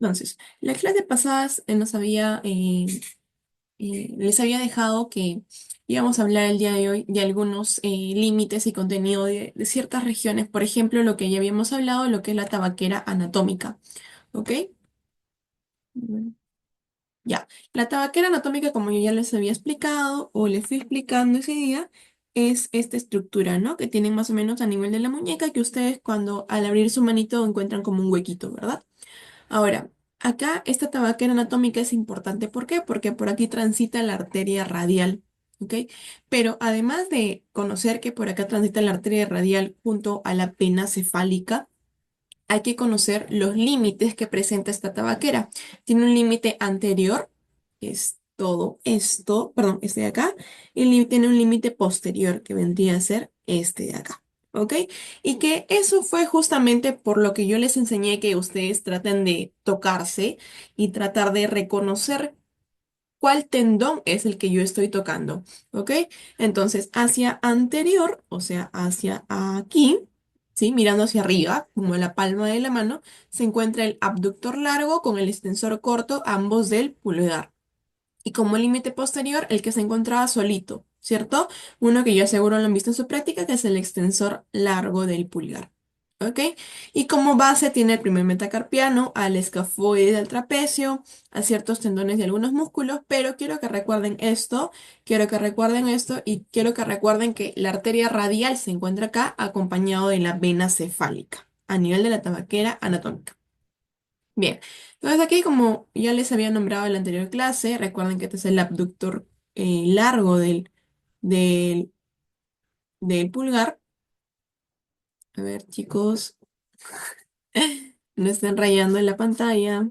Entonces, la clase pasada les había dejado que íbamos a hablar el día de hoy de algunos límites y contenido de ciertas regiones. Por ejemplo, lo que ya habíamos hablado, lo que es la tabaquera anatómica. ¿Ok? Bueno, ya. La tabaquera anatómica, como yo ya les había explicado o les fui explicando ese día, es esta estructura, ¿no? Que tienen más o menos a nivel de la muñeca, que ustedes cuando al abrir su manito encuentran como un huequito, ¿verdad? Ahora, acá esta tabaquera anatómica es importante. ¿Por qué? Porque por aquí transita la arteria radial, ¿ok? Pero además de conocer que por acá transita la arteria radial junto a la vena cefálica, hay que conocer los límites que presenta esta tabaquera. Tiene un límite anterior, que es todo esto, perdón, este de acá, y tiene un límite posterior, que vendría a ser este de acá. ¿Ok? Y que eso fue justamente por lo que yo les enseñé que ustedes traten de tocarse y tratar de reconocer cuál tendón es el que yo estoy tocando. ¿Ok? Entonces, hacia anterior, o sea, hacia aquí, ¿sí? Mirando hacia arriba, como en la palma de la mano, se encuentra el abductor largo con el extensor corto, ambos del pulgar. Y como límite posterior, el que se encontraba solito, ¿cierto? Uno que yo seguro lo han visto en su práctica, que es el extensor largo del pulgar. ¿Ok? Y como base tiene el primer metacarpiano, al escafoide del trapecio, a ciertos tendones y algunos músculos, pero quiero que recuerden esto y quiero que recuerden que la arteria radial se encuentra acá acompañado de la vena cefálica, a nivel de la tabaquera anatómica. Bien, entonces aquí como ya les había nombrado en la anterior clase, recuerden que este es el abductor largo del, del pulgar. A ver, chicos, no estén rayando en la pantalla.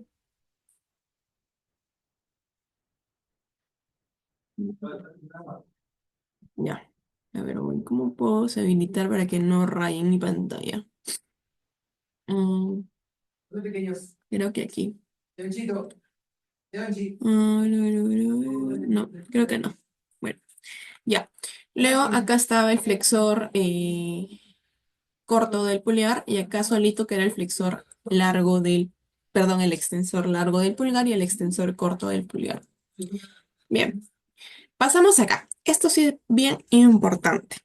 Ya, a ver, ¿cómo puedo habilitar para que no rayen mi pantalla? Mm, creo que aquí. No, creo que no. Bueno, ya. Luego acá estaba el flexor corto del pulgar y acá solito que era el flexor largo perdón, el extensor largo del pulgar y el extensor corto del pulgar. Bien, pasamos acá. Esto sí es bien importante.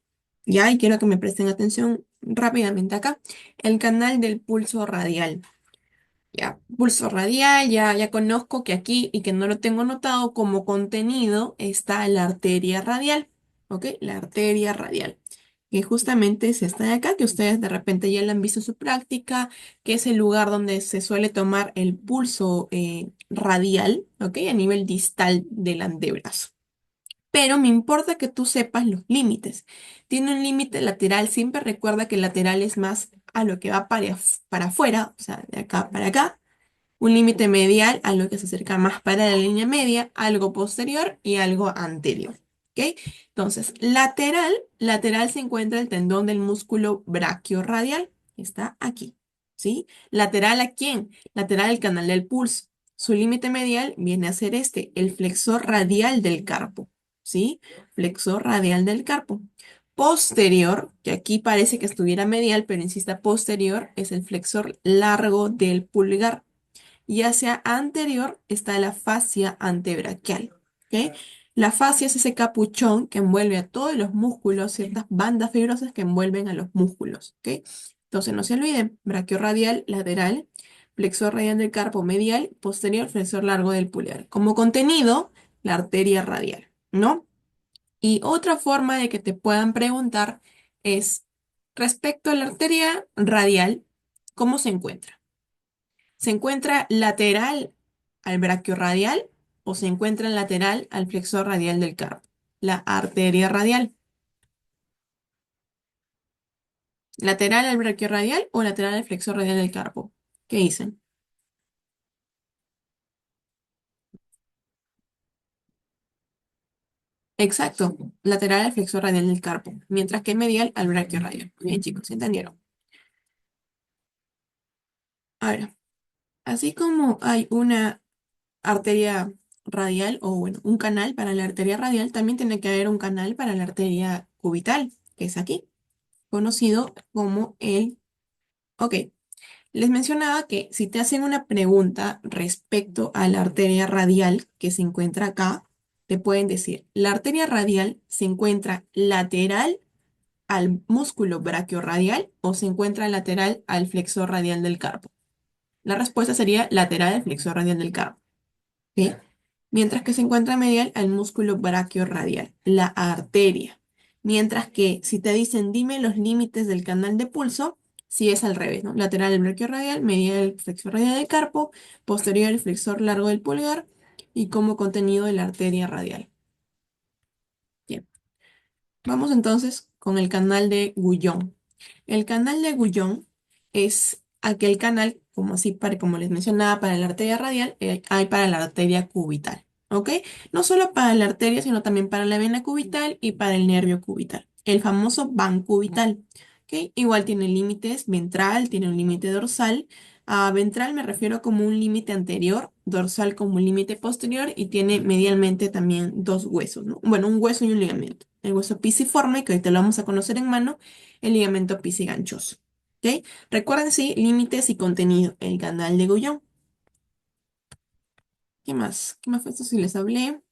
Ya, y quiero que me presten atención rápidamente acá. El canal del pulso radial. Ya, pulso radial, ya conozco que aquí y que no lo tengo anotado como contenido está la arteria radial. ¿Ok? La arteria radial. Que justamente es esta de acá, que ustedes de repente ya la han visto en su práctica, que es el lugar donde se suele tomar el pulso radial, ¿ok? A nivel distal del antebrazo. Pero me importa que tú sepas los límites. Tiene un límite lateral, siempre recuerda que el lateral es más a lo que va para afuera, o sea, de acá para acá. Un límite medial a lo que se acerca más para la línea media, algo posterior y algo anterior. ¿Ok? Entonces, lateral se encuentra el tendón del músculo brachiorradial, que está aquí. ¿Sí? ¿Lateral a quién? Lateral al canal del pulso. Su límite medial viene a ser este, el flexor radial del carpo. ¿Sí? Flexor radial del carpo. Posterior, que aquí parece que estuviera medial, pero insista posterior, es el flexor largo del pulgar y hacia anterior está la fascia antebraquial. ¿Ok? La fascia es ese capuchón que envuelve a todos los músculos, ciertas bandas fibrosas que envuelven a los músculos. ¿Ok? Entonces no se olviden, brachiorradial lateral, flexor radial del carpo medial, posterior flexor largo del pulgar. Como contenido, la arteria radial, ¿no? Y otra forma de que te puedan preguntar es, respecto a la arteria radial, ¿cómo se encuentra? ¿Se encuentra lateral al brachiorradial o se encuentra lateral al flexor radial del carpo? La arteria radial. ¿Lateral al brachiorradial o lateral al flexor radial del carpo? ¿Qué dicen? Exacto, lateral al flexor radial del carpo, mientras que medial al brachiorradial. Bien, chicos, ¿se entendieron? Ahora, así como hay una arteria radial o bueno, un canal para la arteria radial, también tiene que haber un canal para la arteria cubital, que es aquí, conocido como el... Ok, Les mencionaba que si te hacen una pregunta respecto a la arteria radial que se encuentra acá, te pueden decir, la arteria radial se encuentra lateral al músculo brachiorradial o se encuentra lateral al flexor radial del carpo. La respuesta sería lateral al flexor radial del carpo. ¿Sí? Mientras que se encuentra medial al músculo brachiorradial, la arteria. Mientras que si te dicen dime los límites del canal de pulso, si es al revés, ¿no? Lateral el brachiorradial, medial el flexor radial del carpo, posterior el flexor largo del pulgar y como contenido de la arteria radial. Bien, vamos entonces con el canal de Guyon. El canal de Guyon es aquel canal, como así, como les mencionaba, para la arteria radial, hay para la arteria cubital, ¿ok? No solo para la arteria, sino también para la vena cubital y para el nervio cubital, el famoso van cubital, ¿ok? Igual tiene límites ventral, tiene un límite dorsal. A ventral me refiero como un límite anterior, dorsal como un límite posterior y tiene medialmente también dos huesos, ¿no? Bueno, un hueso y un ligamento. El hueso pisiforme, que ahorita lo vamos a conocer en mano, el ligamento pisiganchoso. ¿Ok? Recuerden, sí, límites y contenido, el canal de Gullón. ¿Qué más? ¿Qué más fue esto si les hablé?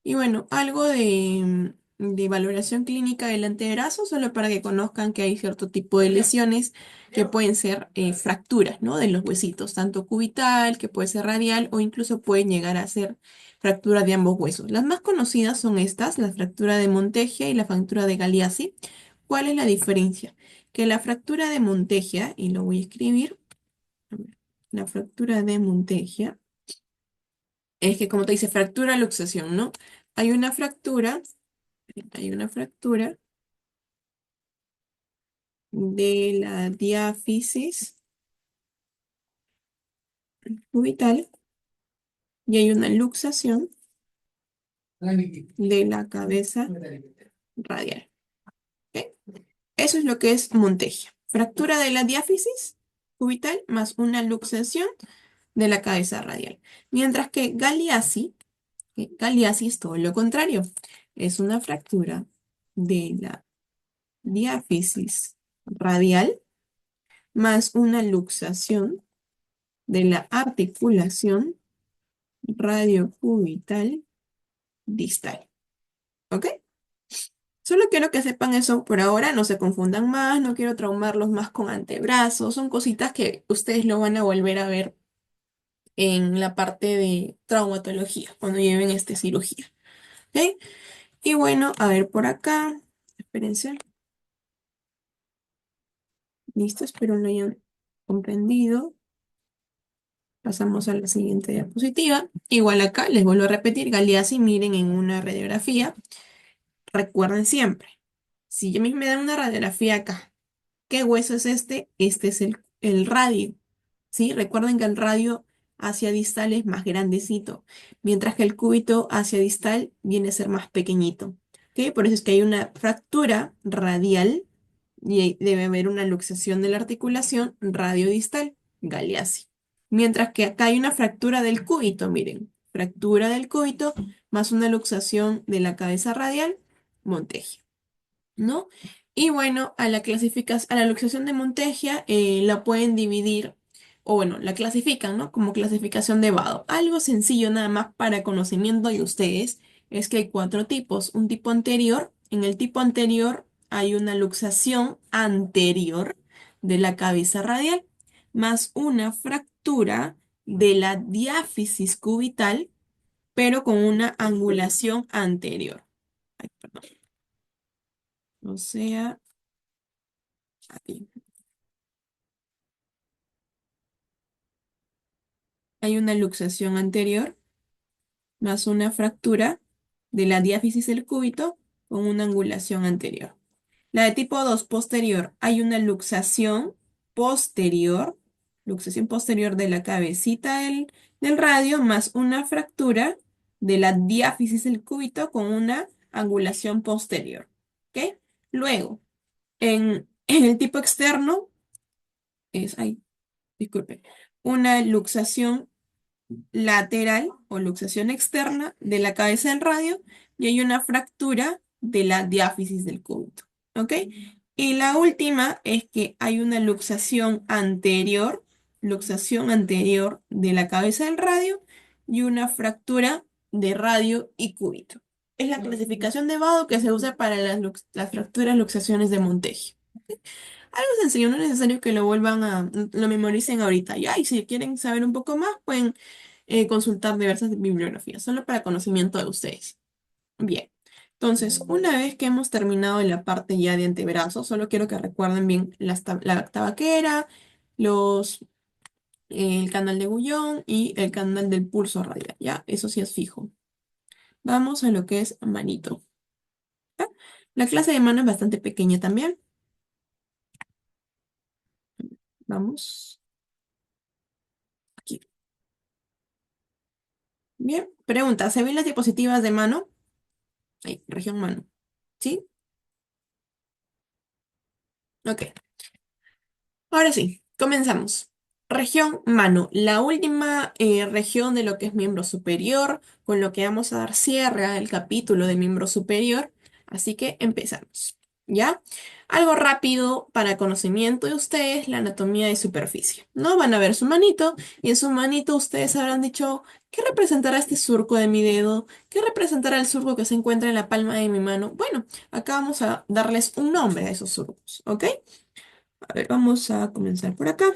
Y bueno, algo de valoración clínica del antebrazo, solo para que conozcan que hay cierto tipo de lesiones que pueden ser fracturas, ¿no? De los huesitos, tanto cubital, que puede ser radial, o incluso pueden llegar a ser fractura de ambos huesos. Las más conocidas son estas, la fractura de Montegia y la fractura de Galeazzi. ¿Cuál es la diferencia? Que la fractura de Montegia, y lo voy a escribir, a ver, la fractura de Montegia, es que como te dice, fractura luxación, ¿no? Hay una fractura, hay una fractura de la diáfisis cubital y hay una luxación de la cabeza radial. ¿Ok? Eso es lo que es Montegia. Fractura de la diáfisis cubital más una luxación de la cabeza radial. Mientras que Galeazzi es todo lo contrario. Es una fractura de la diáfisis radial más una luxación de la articulación radiocubital distal. ¿Ok? Solo quiero que sepan eso por ahora, no se confundan más, no quiero traumarlos más con antebrazos, son cositas que ustedes lo van a volver a ver en la parte de traumatología, cuando lleven cirugía. ¿Ok? Y bueno, a ver por acá, espérense, listo, espero lo hayan comprendido. Pasamos a la siguiente diapositiva. Igual acá, les vuelvo a repetir, Galeazzi, miren en una radiografía. Recuerden siempre, si a mí me dan una radiografía acá, ¿qué hueso es este? Este es el radio, ¿sí? Recuerden que el radio hacia distal es más grandecito, mientras que el cúbito hacia distal viene a ser más pequeñito, ¿ok? Por eso es que hay una fractura radial y debe haber una luxación de la articulación radiodistal, Galeazzi. Mientras que acá hay una fractura del cúbito, miren, fractura del cúbito más una luxación de la cabeza radial, Montegia, ¿no? Y bueno, a la luxación de Montegia la pueden dividir, o bueno, la clasifican, ¿no? Como clasificación de Vado. Algo sencillo nada más para conocimiento de ustedes es que hay cuatro tipos. Un tipo anterior, en el tipo anterior hay una luxación anterior de la cabeza radial, más una fractura de la diáfisis cubital, pero con una angulación anterior. Ay, perdón. O sea, aquí. Hay una luxación anterior más una fractura de la diáfisis del cúbito con una angulación anterior. La de tipo 2 posterior, hay una luxación posterior de la cabecita del radio más una fractura de la diáfisis del cúbito con una angulación posterior. ¿Ok? Luego, en el tipo externo ay, disculpe, una luxación lateral o luxación externa de la cabeza del radio y hay una fractura de la diáfisis del cúbito. ¿Ok? Y la última es que hay una luxación anterior de la cabeza del radio y una fractura de radio y cúbito. Es la clasificación de Bado que se usa para las fracturas luxaciones de Montegui. Algo sencillo, no es necesario que lo memoricen ahorita. Ya, y si quieren saber un poco más, pueden consultar diversas bibliografías, solo para conocimiento de ustedes. Bien, entonces, una vez que hemos terminado en la parte ya de antebrazo, solo quiero que recuerden bien la tabaquera, los, el canal de Gullón y el canal del pulso radial, ¿ya? Eso sí es fijo. Vamos a lo que es manito. ¿Ya? La clase de mano es bastante pequeña también. Vamos aquí. Bien, pregunta, ¿se ven las diapositivas de mano? Ahí, región mano. ¿Sí? Ok. Ahora sí, comenzamos. Región mano, la última región de lo que es miembro superior, con lo que vamos a dar cierre al capítulo de miembro superior. Así que empezamos. ¿Ya? Algo rápido para conocimiento de ustedes, la anatomía de superficie. ¿No? Van a ver su manito y en su manito ustedes habrán dicho, ¿qué representará este surco de mi dedo? ¿Qué representará el surco que se encuentra en la palma de mi mano? Bueno, acá vamos a darles un nombre a esos surcos, ¿ok? A ver, vamos a comenzar por acá.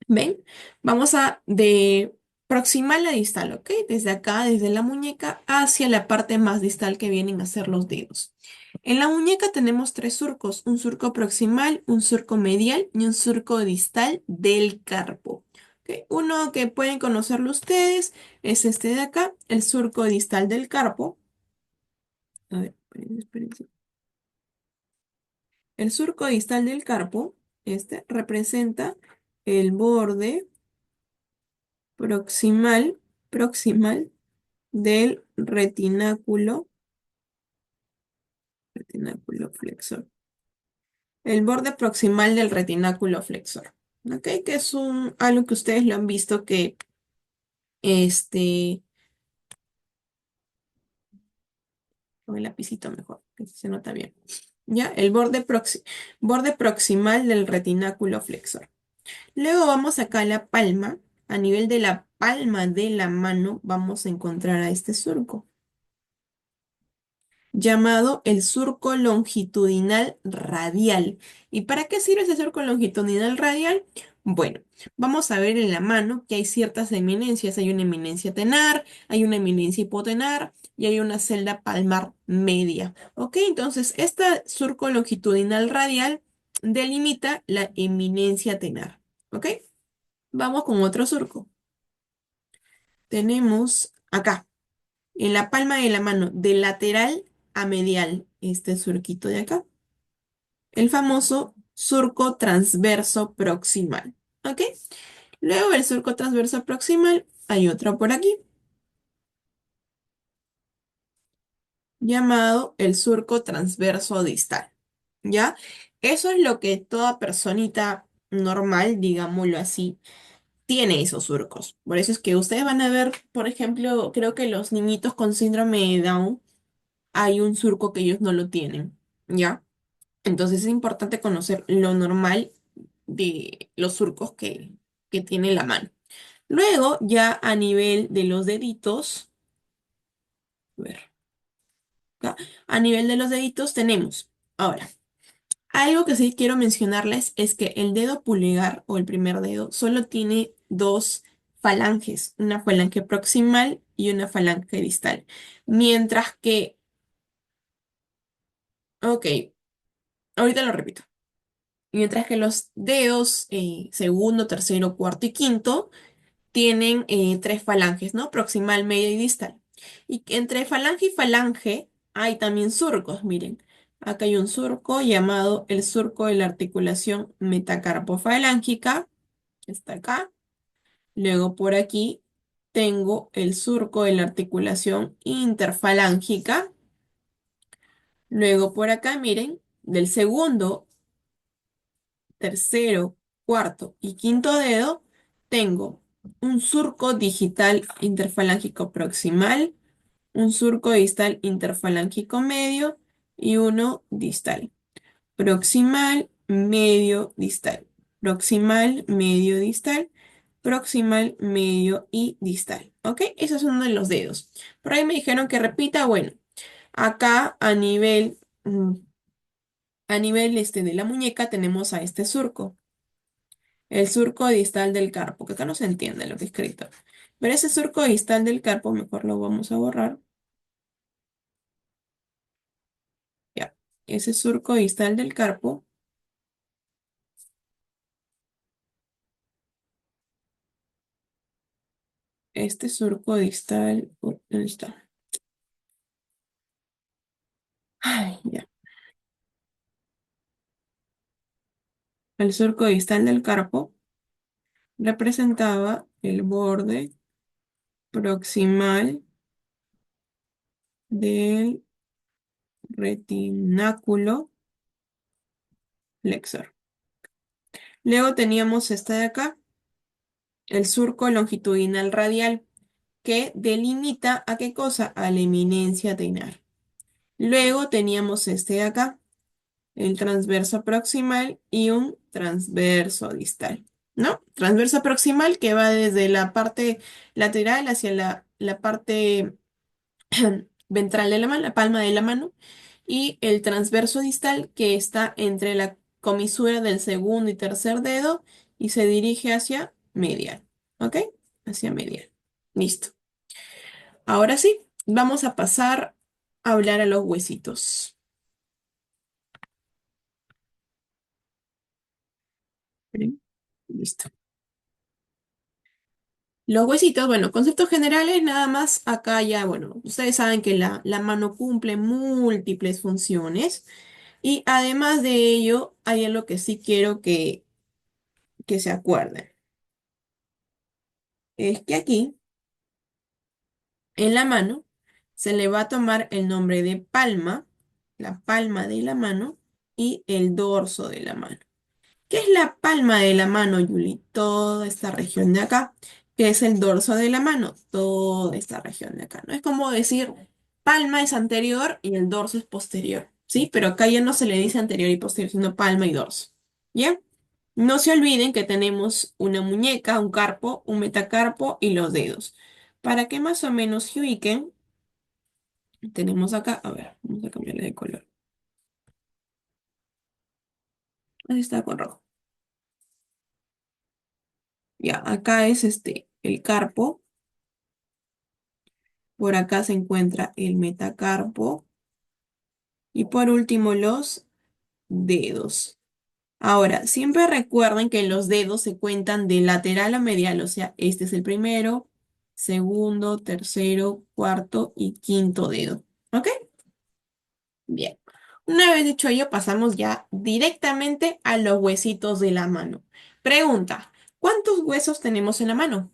¿Ven? Vamos a de proximal a distal, ¿ok? Desde acá, desde la muñeca hacia la parte más distal que vienen a ser los dedos. En la muñeca tenemos tres surcos, un surco proximal, un surco medial y un surco distal del carpo. ¿Ok? Uno que pueden conocerlo ustedes es este de acá, el surco distal del carpo. A ver, espérense. El surco distal del carpo, este representa el borde proximal del retináculo flexor. El borde proximal del retináculo flexor. ¿Ok? Que es algo que ustedes lo han visto que este, con el lapicito mejor, que se nota bien. ¿Ya? El borde proximal del retináculo flexor. Luego vamos acá a la palma. A nivel de la palma de la mano vamos a encontrar a este surco, llamado el surco longitudinal radial. ¿Y para qué sirve ese surco longitudinal radial? Bueno, vamos a ver en la mano que hay ciertas eminencias. Hay una eminencia tenar, hay una eminencia hipotenar y hay una celda palmar media. ¿Ok? Entonces, este surco longitudinal radial delimita la eminencia tenar. ¿Ok? Vamos con otro surco. Tenemos acá, en la palma de la mano, de lateral a medial, este surquito de acá, el famoso surco transverso proximal. ¿Ok? Luego del surco transverso proximal, hay otro por aquí, llamado el surco transverso distal. ¿Ya? Eso es lo que toda personita normal, digámoslo así, tiene esos surcos. Por eso es que ustedes van a ver, por ejemplo, creo que los niñitos con síndrome de Down, hay un surco que ellos no lo tienen. ¿Ya? Entonces es importante conocer lo normal de los surcos que tiene la mano. Luego, ya a nivel de los deditos, a ver, acá, a nivel de los deditos tenemos, ahora, algo que sí quiero mencionarles es que el dedo pulgar o el primer dedo solo tiene dos falanges, una falange proximal y una falange distal. Mientras que, ok, ahorita lo repito. Mientras que los dedos segundo, tercero, cuarto y quinto tienen tres falanges, ¿no? Proximal, media y distal. Y que entre falange y falange hay también surcos, miren. Acá hay un surco llamado el surco de la articulación metacarpofalángica, que está acá. Luego por aquí tengo el surco de la articulación interfalángica. Luego por acá, miren, del segundo, tercero, cuarto y quinto dedo, tengo un surco digital interfalángico proximal, un surco distal interfalángico medio y uno distal. proximal, medio, distal. Proximal, medio, distal. Proximal, medio y distal. ¿Ok? Esos son de los dedos. Por ahí me dijeron que repita. Bueno, acá a nivel de la muñeca tenemos a este surco. El surco distal del carpo, que acá no se entiende lo que he escrito. Pero ese surco distal del carpo, mejor lo vamos a borrar. Ya. Ese surco distal del carpo, este surco distal, ¿dónde está? Ay, ya. El surco distal del carpo representaba el borde proximal del retináculo flexor. Luego teníamos este de acá, el surco longitudinal radial, que delimita a qué cosa, a la eminencia tenar. Luego teníamos este de acá, el transverso proximal y un transverso distal, ¿no? Transverso proximal que va desde la parte lateral hacia la parte ventral de la mano, la palma de la mano, y el transverso distal que está entre la comisura del segundo y tercer dedo y se dirige hacia medial, ¿ok? Hacia medial. Listo. Ahora sí, vamos a pasar a hablar a los huesitos. Bien, listo. Los huesitos, bueno, conceptos generales, nada más acá ya, bueno, ustedes saben que la mano cumple múltiples funciones y además de ello, hay algo que sí quiero que se acuerden. Es que aquí, en la mano, se le va a tomar el nombre de palma, la palma de la mano y el dorso de la mano. ¿Qué es la palma de la mano, Yuli? Toda esta región de acá. ¿Qué es el dorso de la mano? Toda esta región de acá. No es como decir palma es anterior y el dorso es posterior, ¿sí? Pero acá ya no se le dice anterior y posterior, sino palma y dorso. ¿Ya? No se olviden que tenemos una muñeca, un carpo, un metacarpo y los dedos. Para que más o menos se ubiquen, tenemos acá, a ver, vamos a cambiarle de color. Ahí está con rojo. Ya, acá es el carpo. Por acá se encuentra el metacarpo. Y por último, los dedos. Ahora, siempre recuerden que los dedos se cuentan de lateral a medial, o sea, este es el primero, segundo, tercero, cuarto y quinto dedo. ¿Ok? Bien. Una vez dicho ello, pasamos ya directamente a los huesitos de la mano. Pregunta, ¿cuántos huesos tenemos en la mano?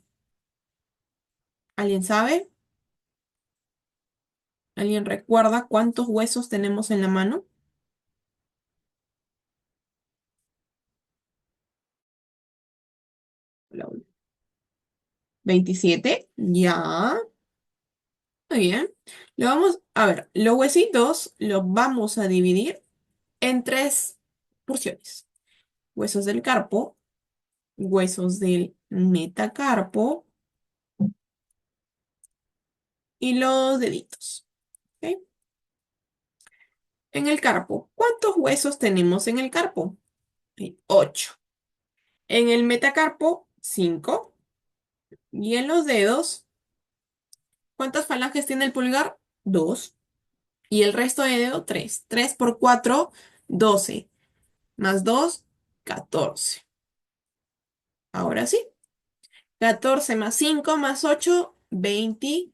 ¿Alguien sabe? ¿Alguien recuerda cuántos huesos tenemos en la mano? Hola. 27, ya, muy bien. Lo vamos a ver, los huesitos los vamos a dividir en tres porciones. Huesos del carpo, huesos del metacarpo y los deditos. ¿Ok? En el carpo, ¿cuántos huesos tenemos en el carpo? Hay 8. En el metacarpo, 5. Y en los dedos, ¿cuántas falanges tiene el pulgar? 2. Y el resto de dedo, 3. 3 por 4, 12. Más 2, 14. Ahora sí. 14 más 5 más 8, 20,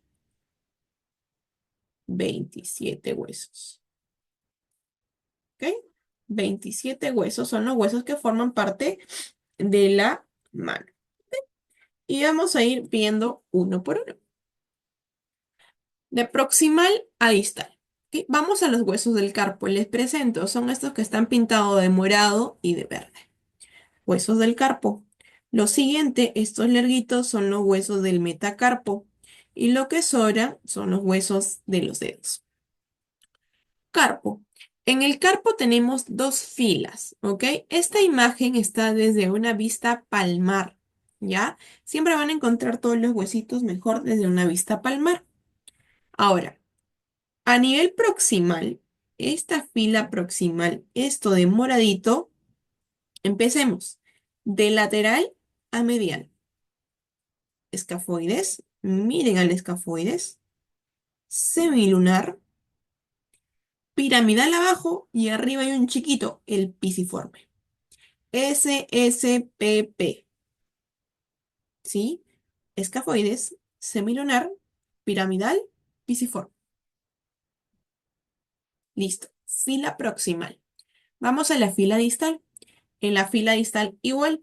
27 huesos. ¿Ok? 27 huesos son los huesos que forman parte de la mano. Y vamos a ir viendo uno por uno. De proximal a distal. ¿Ok? Vamos a los huesos del carpo. Les presento. Son estos que están pintados de morado y de verde. Huesos del carpo. Lo siguiente, estos larguitos son los huesos del metacarpo y lo que sobra son los huesos de los dedos. Carpo. En el carpo tenemos dos filas, ¿ok? Esta imagen está desde una vista palmar, ¿ya? Siempre van a encontrar todos los huesitos mejor desde una vista palmar. Ahora, a nivel proximal, esta fila proximal, esto de moradito, empecemos de lateral a medial. Escafoides, miren al escafoides, semilunar, piramidal abajo y arriba hay un chiquito, el pisiforme. SSPP, ¿sí? Escafoides, semilunar, piramidal, pisiforme. Listo. Fila proximal. Vamos a la fila distal. En la fila distal igual,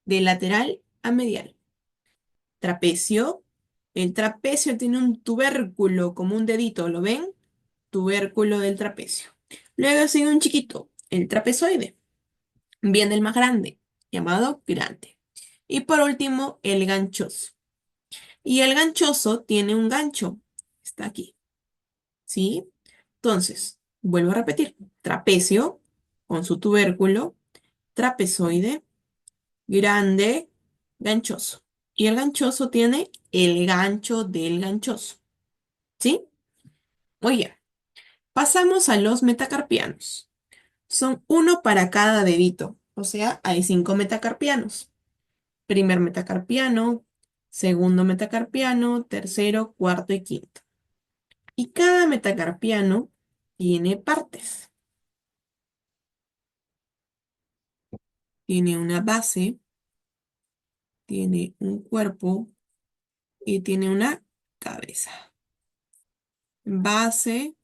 de lateral a medial. Trapecio. El trapecio tiene un tubérculo como un dedito, ¿lo ven? Tubérculo del trapecio. Luego sigue un chiquito, el trapezoide. Viene el más grande, llamado grande. Y por último, el ganchoso. Y el ganchoso tiene un gancho. Está aquí. ¿Sí? Entonces, vuelvo a repetir. Trapecio con su tubérculo, trapezoide, grande, ganchoso. Y el ganchoso tiene el gancho del ganchoso. ¿Sí? Muy bien. Pasamos a los metacarpianos. Son uno para cada dedito. O sea, hay 5 metacarpianos. Primer metacarpiano, segundo metacarpiano, tercero, cuarto y quinto. Y cada metacarpiano tiene partes. Tiene una base, tiene un cuerpo y tiene una cabeza. Base,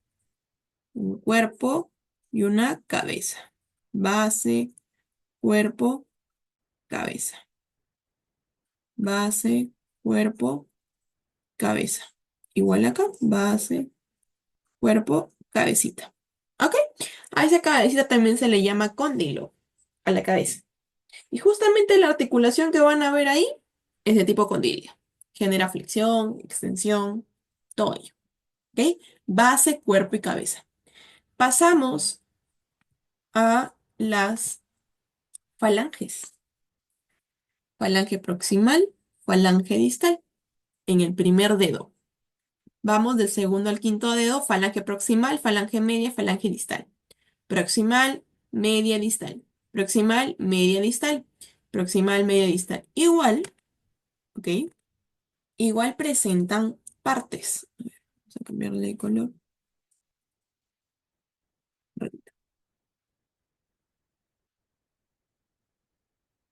un cuerpo y una cabeza. Base, cuerpo, cabeza. Base, cuerpo, cabeza. Igual acá, base, cuerpo, cabecita. ¿Ok? A esa cabecita también se le llama cóndilo, a la cabeza. Y justamente la articulación que van a ver ahí es de tipo condilio. Genera flexión, extensión, todo ello. ¿Ok? Base, cuerpo y cabeza. Pasamos a las falanges. Falange proximal, falange distal. En el primer dedo. Vamos del segundo al quinto dedo, falange proximal, falange media, falange distal. Proximal, media, distal. Proximal, media, distal. Proximal, media, distal. Igual, ¿ok? Igual presentan partes. A ver, vamos a cambiarle de color.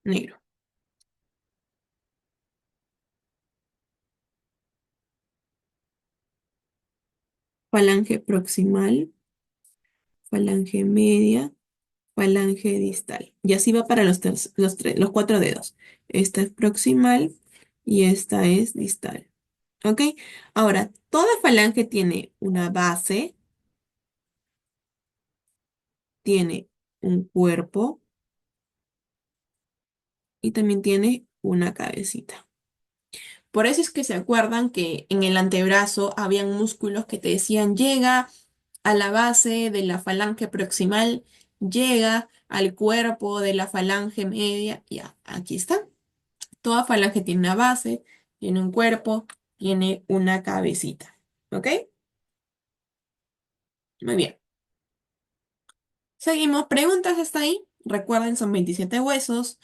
Negro. Falange proximal, falange media, falange distal. Y así va para los 4 dedos. Esta es proximal y esta es distal. ¿Ok? Ahora, toda falange tiene una base, tiene un cuerpo y también tiene una cabecita. Por eso es que se acuerdan que en el antebrazo habían músculos que te decían llega a la base de la falange proximal, llega al cuerpo de la falange media. Ya, aquí está. Toda falange tiene una base, tiene un cuerpo, tiene una cabecita. ¿Ok? Muy bien. Seguimos. ¿Preguntas hasta ahí? Recuerden, son 27 huesos.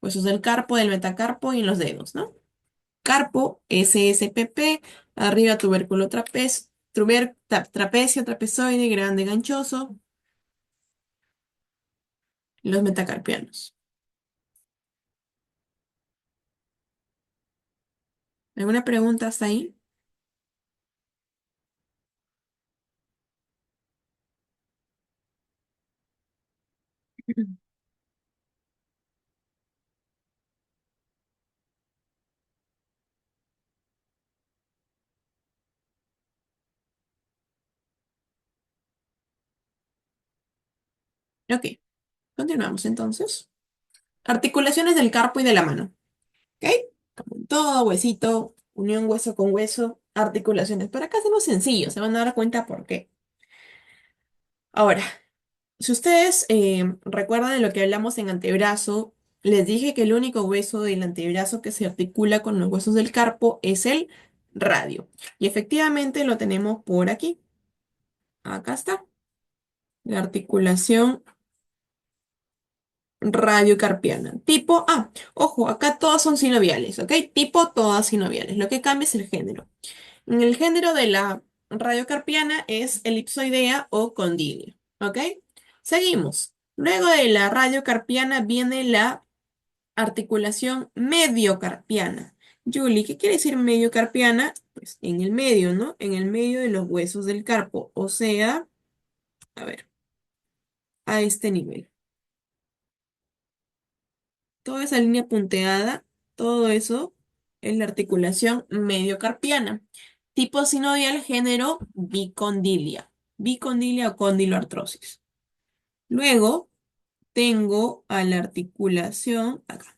Huesos del carpo, del metacarpo y en los dedos, ¿no? Carpo, SSPP, arriba tubérculo trapecio, trapezoide, grande, ganchoso, los metacarpianos. ¿Alguna pregunta hasta ahí? Ok, continuamos entonces. Articulaciones del carpo y de la mano. ¿Ok? Como en todo huesito, unión hueso con hueso, articulaciones. Pero acá hacemos sencillo, se van a dar cuenta por qué. Ahora. Si ustedes recuerdan de lo que hablamos en antebrazo, les dije que el único hueso del antebrazo que se articula con los huesos del carpo es el radio. Y efectivamente lo tenemos por aquí. Acá está, la articulación radiocarpiana. Tipo, ojo, acá todas son sinoviales, ¿ok? Tipo, todas sinoviales. Lo que cambia es el género. En el género de la radiocarpiana es elipsoidea o condilio, ¿ok? Seguimos. Luego de la radiocarpiana viene la articulación mediocarpiana. Julie, ¿qué quiere decir mediocarpiana? Pues en el medio, ¿no? En el medio de los huesos del carpo, o sea, a ver, a este nivel. Toda esa línea punteada, todo eso es la articulación mediocarpiana. Tipo sinovial, género bicondilia. Bicondilia o condiloartrosis. Luego tengo a la articulación acá,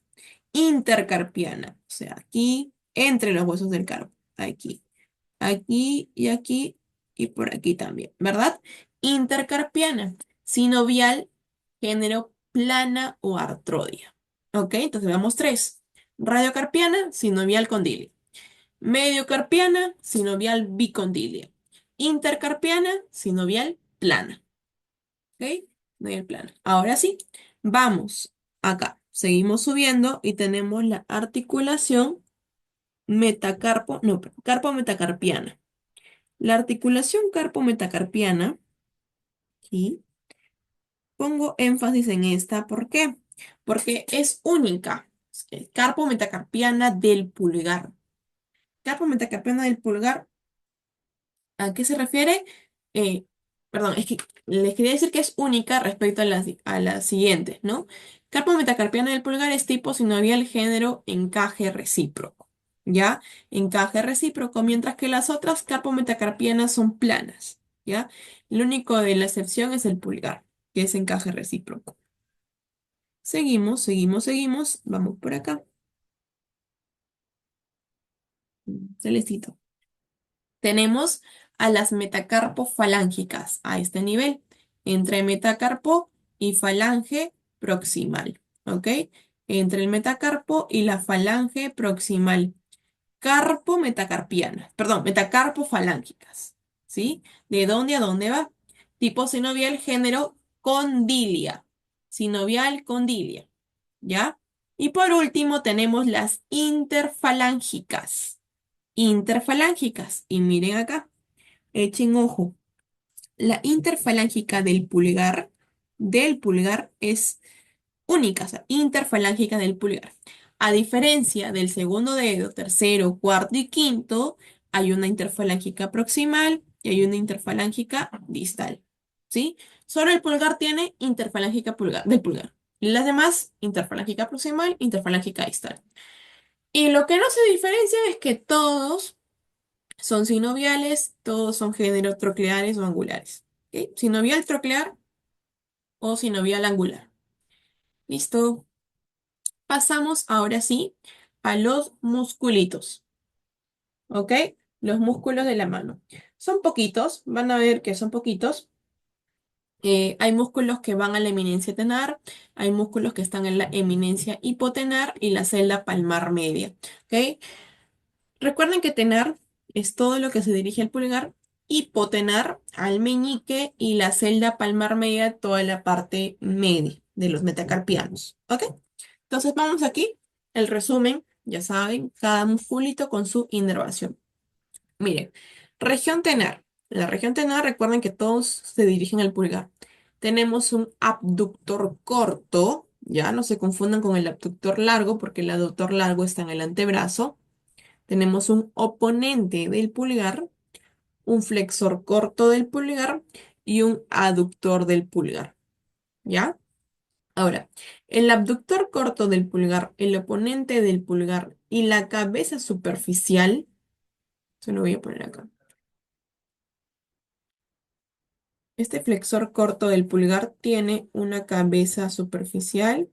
intercarpiana. O sea, aquí, entre los huesos del carpo. Aquí, aquí y por aquí también, ¿verdad? Intercarpiana. Sinovial, género plana o artrodia. Ok, entonces veamos tres. Radiocarpiana, sinovial condilia. Mediocarpiana, sinovial bicondilia. Intercarpiana, sinovial plana. ¿Ok? Sinovial plana. Ahora sí, vamos acá. Seguimos subiendo y tenemos la articulación metacarpo, no, carpo metacarpiana. La articulación carpo metacarpiana, aquí, pongo énfasis en esta, ¿por qué? Porque es única. Es carpo metacarpiana del pulgar. Carpo metacarpiana del pulgar, ¿a qué se refiere? Eh, Perdón, es que les quería decir que es única respecto a las siguientes, ¿no? Carpo metacarpiana del pulgar es tipo sinovial género encaje recíproco, ¿ya? Encaje recíproco, mientras que las otras carpo metacarpianas son planas, ¿ya? Lo único de la excepción es el pulgar, que es encaje recíproco. Seguimos, seguimos, seguimos. Vamos por acá. Celestito. Tenemos a las metacarpofalángicas a este nivel, entre metacarpo y falange proximal, ¿ok? Entre el metacarpo y la falange proximal. Carpo metacarpiana, perdón, metacarpofalángicas, ¿sí? ¿De dónde a dónde va? Tipo sinovial, género condilia. Sinovial, condilia, ¿ya? Y por último tenemos las interfalángicas. Interfalángicas. Y miren acá, echen ojo. La interfalángica del pulgar es única, o sea, interfalángica del pulgar. A diferencia del segundo dedo, tercero, cuarto y quinto, hay una interfalángica proximal y hay una interfalángica distal. ¿Sí? Solo el pulgar tiene interfalángica del pulgar. Las demás, interfalángica proximal, interfalángica distal. Y lo que no se diferencia es que todos son sinoviales, todos son géneros trocleares o angulares. ¿Ok? Sinovial troclear o sinovial angular. Listo. Pasamos ahora sí a los musculitos. ¿Ok? Los músculos de la mano. Son poquitos, van a ver que son poquitos. Hay músculos que van a la eminencia tenar, hay músculos que están en la eminencia hipotenar y la celda palmar media. ¿Ok? Recuerden que tenar es todo lo que se dirige al pulgar, hipotenar al meñique y la celda palmar media, toda la parte media de los metacarpianos. ¿Ok? Entonces vamos aquí, el resumen, ya saben, cada musculito con su inervación. Miren, región tenar. La región tenar, recuerden que todos se dirigen al pulgar. Tenemos un abductor corto, ya no se confundan con el abductor largo, porque el abductor largo está en el antebrazo. Tenemos un oponente del pulgar, un flexor corto del pulgar y un aductor del pulgar. ¿Ya? Ahora, el abductor corto del pulgar, el oponente del pulgar y la cabeza superficial, se lo voy a poner acá. Este flexor corto del pulgar tiene una cabeza superficial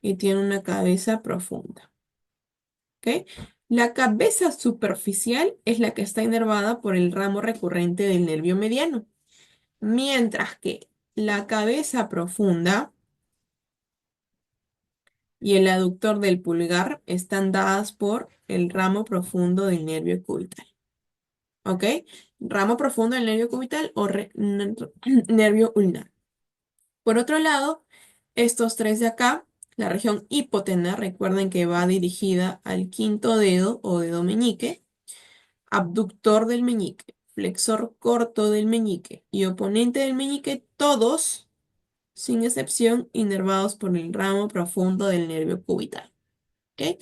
y tiene una cabeza profunda. ¿Ok? La cabeza superficial es la que está inervada por el ramo recurrente del nervio mediano. Mientras que la cabeza profunda y el aductor del pulgar están dadas por el ramo profundo del nervio cubital. ¿Ok? Ramo profundo del nervio cubital o nervio ulnar. Por otro lado, estos tres de acá, la región hipotena, recuerden que va dirigida al quinto dedo o dedo meñique, abductor del meñique, flexor corto del meñique y oponente del meñique, todos, sin excepción, inervados por el ramo profundo del nervio cubital. ¿Ok?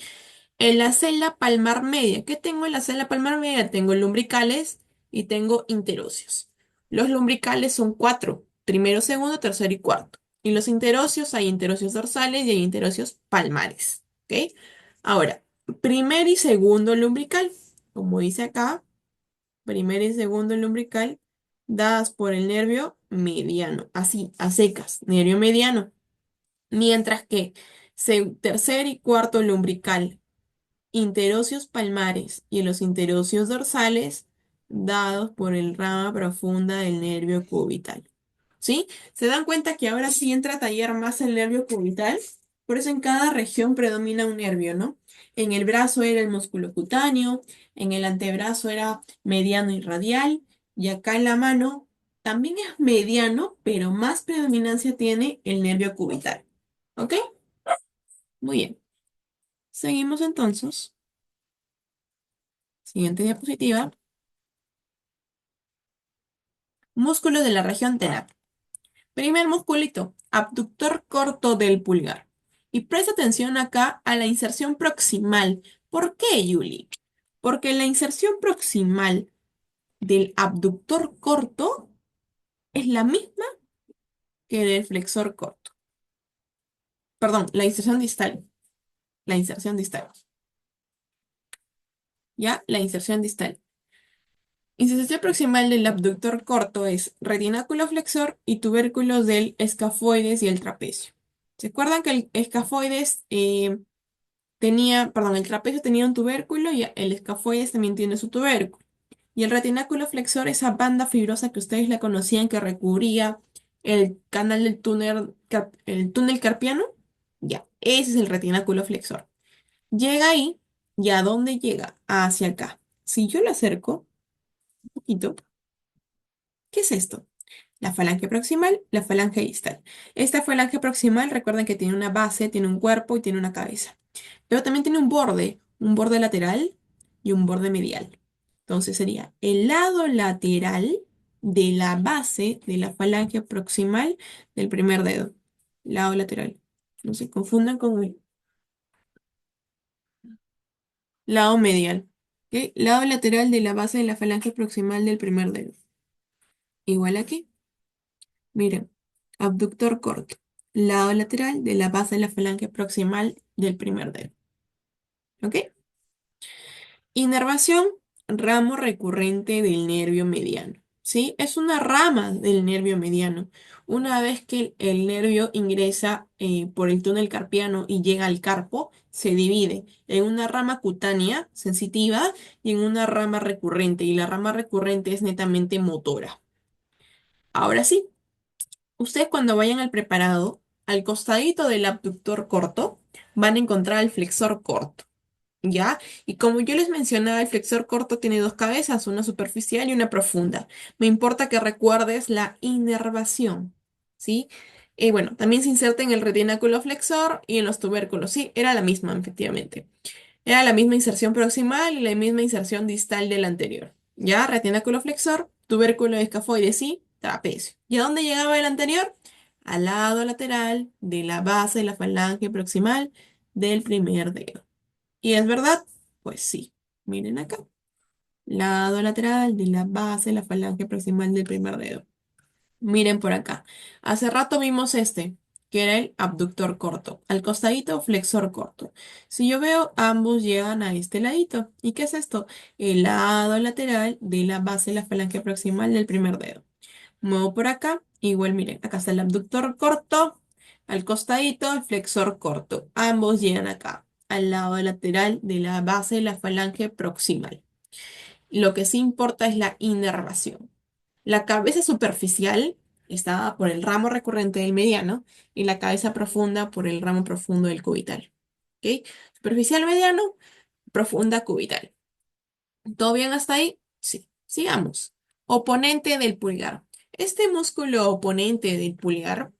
En la celda palmar media, ¿qué tengo en la celda palmar media? Tengo lumbricales y tengo interóseos. Los lumbricales son cuatro, primero, segundo, tercero y cuarto. Y los interóseos, hay interóseos dorsales y hay interóseos palmares. ¿Ok? Ahora, primer y segundo lumbrical, como dice acá, primer y segundo lumbrical, dadas por el nervio mediano, así, a secas, nervio mediano. Mientras que tercer y cuarto lumbrical, interóseos palmares y los interóseos dorsales dados por el rama profunda del nervio cubital. ¿Sí? ¿Se dan cuenta que ahora sí entra a tallar más el nervio cubital? Por eso en cada región predomina un nervio, ¿no? En el brazo era el músculo cutáneo, en el antebrazo era mediano y radial, y acá en la mano también es mediano, pero más predominancia tiene el nervio cubital. ¿Ok? Muy bien. Seguimos entonces. Siguiente diapositiva. Músculo de la región tenar. Primer musculito, abductor corto del pulgar. Y presta atención acá a la inserción proximal. ¿Por qué, Yuli? Porque la inserción proximal del abductor corto es la misma que del flexor corto. Perdón, la inserción distal. La inserción distal. ¿Ya? La inserción distal. Inserción proximal del abductor corto es retináculo flexor y tubérculos del escafoides y el trapecio. ¿Se acuerdan que el escafoides el trapecio tenía un tubérculo y el escafoides también tiene su tubérculo? Y el retináculo flexor, esa banda fibrosa que ustedes la conocían que recubría el canal del túnel, el túnel carpiano, ya, ese es el retináculo flexor. Llega ahí, ¿y a dónde llega? Hacia acá. Si yo lo acerco un poquito, ¿qué es esto? La falange proximal, la falange distal. Esta falange proximal, recuerden que tiene una base, tiene un cuerpo y tiene una cabeza. Pero también tiene un borde lateral y un borde medial. Entonces sería el lado lateral de la base de la falange proximal del primer dedo. Lado lateral. No se confundan con el lado medial. ¿Ok? Lado lateral de la base de la falange proximal del primer dedo. Igual aquí. Miren, abductor corto, lado lateral de la base de la falange proximal del primer dedo. ¿Ok? Inervación, ramo recurrente del nervio mediano. ¿Sí? Es una rama del nervio mediano. Una vez que el nervio ingresa por el túnel carpiano y llega al carpo, se divide en una rama cutánea sensitiva y en una rama recurrente. Y la rama recurrente es netamente motora. Ahora sí. Ustedes cuando vayan al preparado, al costadito del abductor corto, van a encontrar el flexor corto, ¿ya? Y como yo les mencionaba, el flexor corto tiene dos cabezas, una superficial y una profunda. Me importa que recuerdes la inervación, ¿sí? Y bueno, también se inserta en el retináculo flexor y en los tubérculos, sí, era la misma, efectivamente. Era la misma inserción proximal y la misma inserción distal del anterior. Ya, retináculo flexor, tubérculo escafoide, sí, trapecio. ¿Y a dónde llegaba el anterior? Al lado lateral de la base de la falange proximal del primer dedo. ¿Y es verdad? Pues sí. Miren acá. Lado lateral de la base de la falange proximal del primer dedo. Miren por acá. Hace rato vimos este, que era el abductor corto. Al costadito, flexor corto. Si yo veo, ambos llegan a este ladito. ¿Y qué es esto? El lado lateral de la base de la falange proximal del primer dedo. Muevo por acá. Igual, miren, acá está el abductor corto. Al costadito, el flexor corto. Ambos llegan acá, al lado lateral de la base de la falange proximal. Lo que sí importa es la inervación. La cabeza superficial está por el ramo recurrente del mediano y la cabeza profunda por el ramo profundo del cubital. ¿Ok? Superficial mediano, profunda cubital. ¿Todo bien hasta ahí? Sí. Sigamos. Oponente del pulgar. Este músculo oponente del pulgar,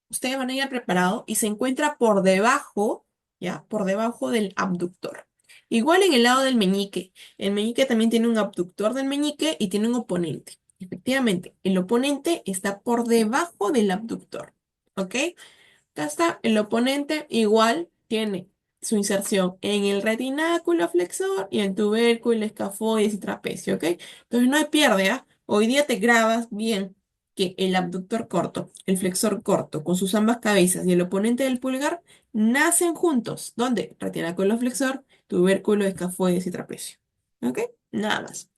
ustedes van a ir preparado y se encuentra por debajo, ¿ya? Por debajo del abductor. Igual en el lado del meñique. El meñique también tiene un abductor del meñique y tiene un oponente. Efectivamente, el oponente está por debajo del abductor. ¿Ok? Acá está, el oponente igual tiene su inserción en el retináculo flexor y el tubérculo, escafoides y trapecio, ¿ok? Entonces no hay pierde, ¿ah? Hoy día te grabas bien que el abductor corto, el flexor corto, con sus ambas cabezas y el oponente del pulgar nacen juntos. ¿Dónde? Retináculo flexor, tubérculo, escafoides y trapecio. ¿Ok? Nada más.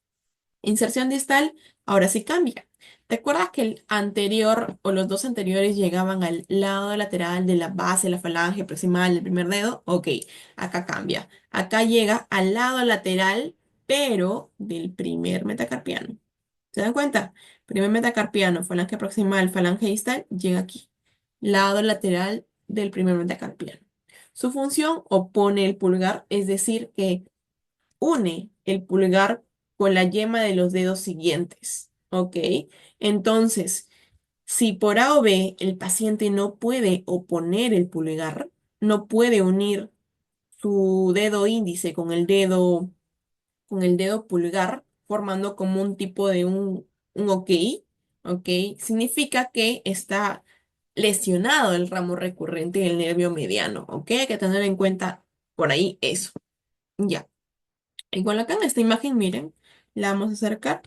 Inserción distal, ahora sí cambia. ¿Te acuerdas que el anterior o los dos anteriores llegaban al lado lateral de la base, la falange proximal del primer dedo? Ok, acá cambia. Acá llega al lado lateral, pero del primer metacarpiano. ¿Se dan cuenta? Primer metacarpiano, falange proximal, falange distal, llega aquí. Lado lateral del primer metacarpiano. Su función opone el pulgar, es decir, que une el pulgar con la yema de los dedos siguientes. ¿Ok? Entonces, si por A o B el paciente no puede oponer el pulgar, no puede unir su dedo índice con el dedo pulgar, formando como un tipo de un OK, ¿ok? Significa que está lesionado el ramo recurrente del nervio mediano, ¿ok? Hay que tener en cuenta por ahí eso. Ya. Igual acá en esta imagen, miren, la vamos a acercar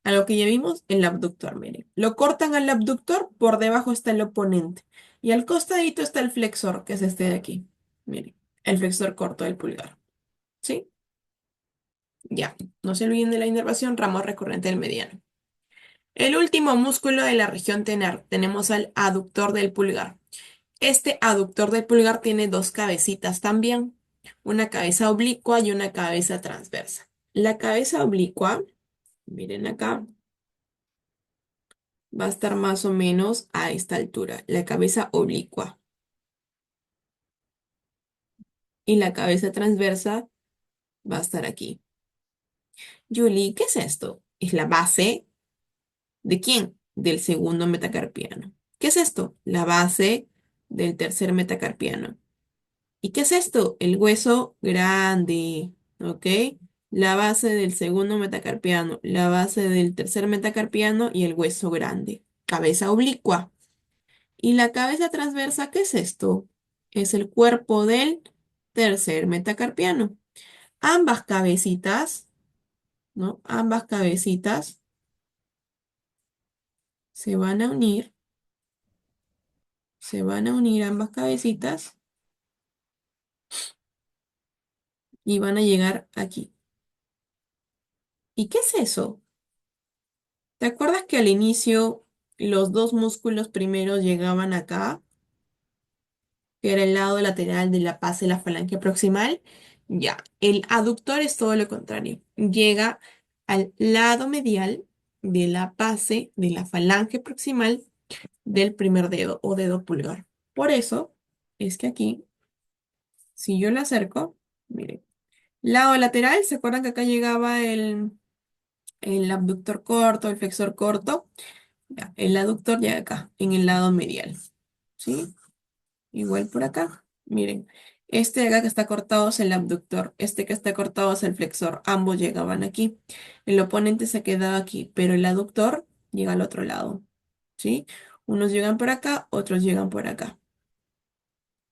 a lo que ya vimos, el abductor, miren. Lo cortan al abductor, por debajo está el oponente. Y al costadito está el flexor, que es este de aquí. Miren, el flexor corto del pulgar. ¿Sí? Ya. No se olviden de la inervación, ramo recurrente del mediano. El último músculo de la región tenar, tenemos al aductor del pulgar. Este aductor del pulgar tiene dos cabecitas también, una cabeza oblicua y una cabeza transversa. La cabeza oblicua, miren acá, va a estar más o menos a esta altura, la cabeza oblicua. Y la cabeza transversa va a estar aquí. Julie, ¿qué es esto? Es la base ¿de quién? Del segundo metacarpiano. ¿Qué es esto? La base del tercer metacarpiano. ¿Y qué es esto? El hueso grande, ¿ok? La base del segundo metacarpiano, la base del tercer metacarpiano y el hueso grande. Cabeza oblicua. ¿Y la cabeza transversa qué es esto? Es el cuerpo del tercer metacarpiano. Ambas cabecitas, ¿no? Ambas cabecitas se van a unir, se van a unir ambas cabecitas y van a llegar aquí. ¿Y qué es eso? ¿Te acuerdas que al inicio los dos músculos primeros llegaban acá, que era el lado lateral de la base de la falange proximal? Ya, el aductor es todo lo contrario. Llega al lado medial de la base de la falange proximal del primer dedo o dedo pulgar. Por eso es que aquí, si yo le acerco, miren, lado lateral, ¿se acuerdan que acá llegaba el abductor corto, el flexor corto? Ya, el aductor llega acá, en el lado medial. ¿Sí? Igual por acá. Miren, este de acá que está cortado es el abductor, este que está cortado es el flexor. Ambos llegaban aquí. El oponente se quedaba aquí, pero el aductor llega al otro lado. ¿Sí? Unos llegan por acá, otros llegan por acá.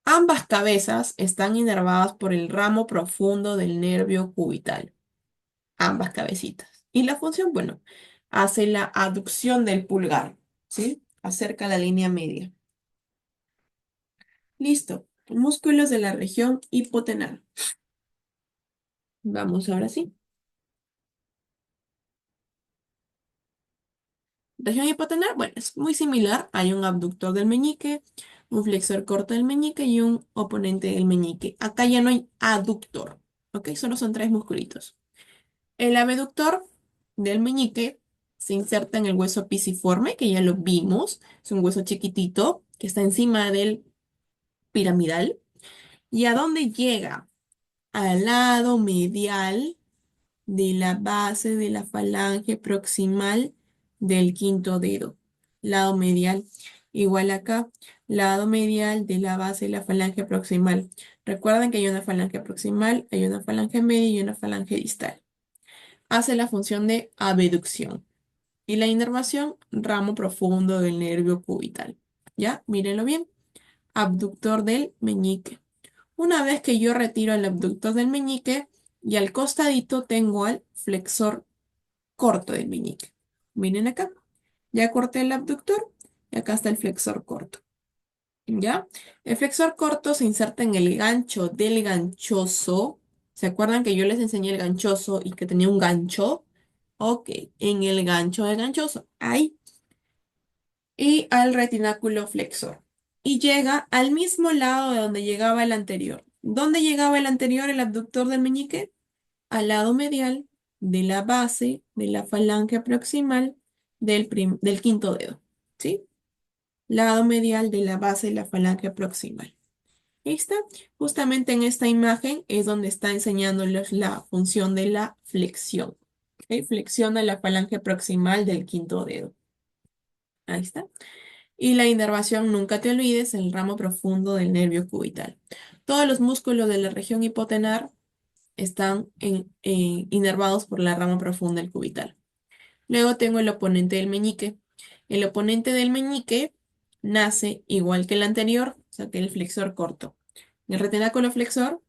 Ambas cabezas están inervadas por el ramo profundo del nervio cubital. Ambas cabecitas. Y la función, bueno, hace la aducción del pulgar, ¿sí? Acerca la línea media. Listo. Músculos de la región hipotenar. Vamos ahora sí. Región hipotenar, bueno, es muy similar. Hay un abductor del meñique, un flexor corto del meñique y un oponente del meñique. Acá ya no hay aductor, ¿ok? Solo son tres musculitos. El abductor del meñique se inserta en el hueso pisiforme, que ya lo vimos. Es un hueso chiquitito que está encima del piramidal. ¿Y a dónde llega? Al lado medial de la base de la falange proximal del quinto dedo. Lado medial. Igual acá, lado medial de la base de la falange proximal. Recuerden que hay una falange proximal, hay una falange media y una falange distal. Hace la función de abducción. Y la inervación, ramo profundo del nervio cubital. ¿Ya? Mírenlo bien. Abductor del meñique. Una vez que yo retiro el abductor del meñique y al costadito tengo al flexor corto del meñique. Miren acá. Ya corté el abductor y acá está el flexor corto. ¿Ya? El flexor corto se inserta en el gancho del ganchoso. ¿Se acuerdan que yo les enseñé el ganchoso y que tenía un gancho? Ok, en el gancho del ganchoso. Ahí. Y al retináculo flexor. Y llega al mismo lado de donde llegaba el anterior. ¿Dónde llegaba el anterior, el abductor del meñique? Al lado medial de la base de la falange proximal del quinto dedo. ¿Sí? Lado medial de la base de la falange proximal. Ahí está. Justamente en esta imagen es donde está enseñándoles la función de la flexión. ¿Ok? Flexiona la falange proximal del quinto dedo. Ahí está. Y la inervación, nunca te olvides, el ramo profundo del nervio cubital. Todos los músculos de la región hipotenar están inervados por la rama profunda del cubital. Luego tengo el oponente del meñique. El oponente del meñique nace igual que el anterior, o sea que el flexor corto. El retináculo flexor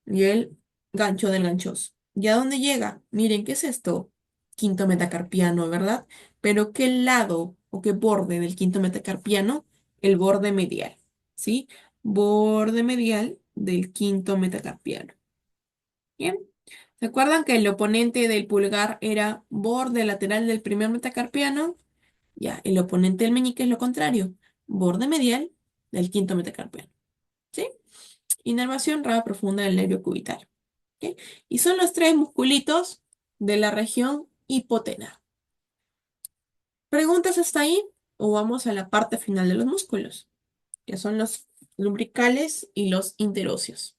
y el gancho del ganchoso. ¿Y a dónde llega? Miren, ¿qué es esto? Quinto metacarpiano, ¿verdad? Pero ¿qué lado o qué borde del quinto metacarpiano? El borde medial, ¿sí? Borde medial del quinto metacarpiano. Bien. ¿Se acuerdan que el oponente del pulgar era borde lateral del primer metacarpiano? Ya, el oponente del meñique es lo contrario, borde medial del quinto metacarpiano. ¿Sí? Inervación rama profunda del nervio cubital. ¿Ok? Y son los tres musculitos de la región hipotenar. ¿Preguntas hasta ahí? O vamos a la parte final de los músculos, que son los lumbricales y los interóseos.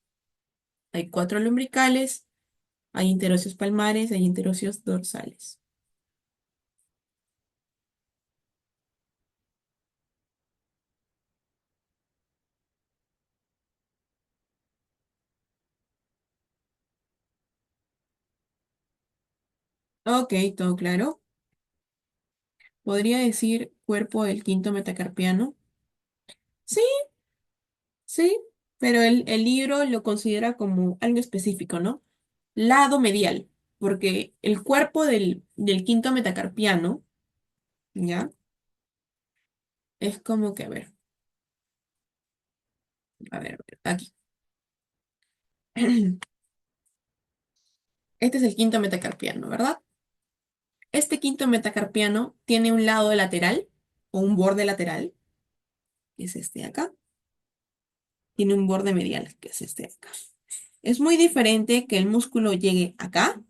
Hay cuatro lumbricales, hay interóseos palmares, hay interóseos dorsales. Ok, todo claro. ¿Podría decir cuerpo del quinto metacarpiano? Sí, sí, pero el libro lo considera como algo específico, ¿no? Lado medial, porque el cuerpo del quinto metacarpiano, ¿ya? Es como que, a ver, aquí. Este es el quinto metacarpiano, ¿verdad? Este quinto metacarpiano tiene un lado lateral o un borde lateral, que es este de acá. Tiene un borde medial, que es este de acá. Es muy diferente que el músculo llegue acá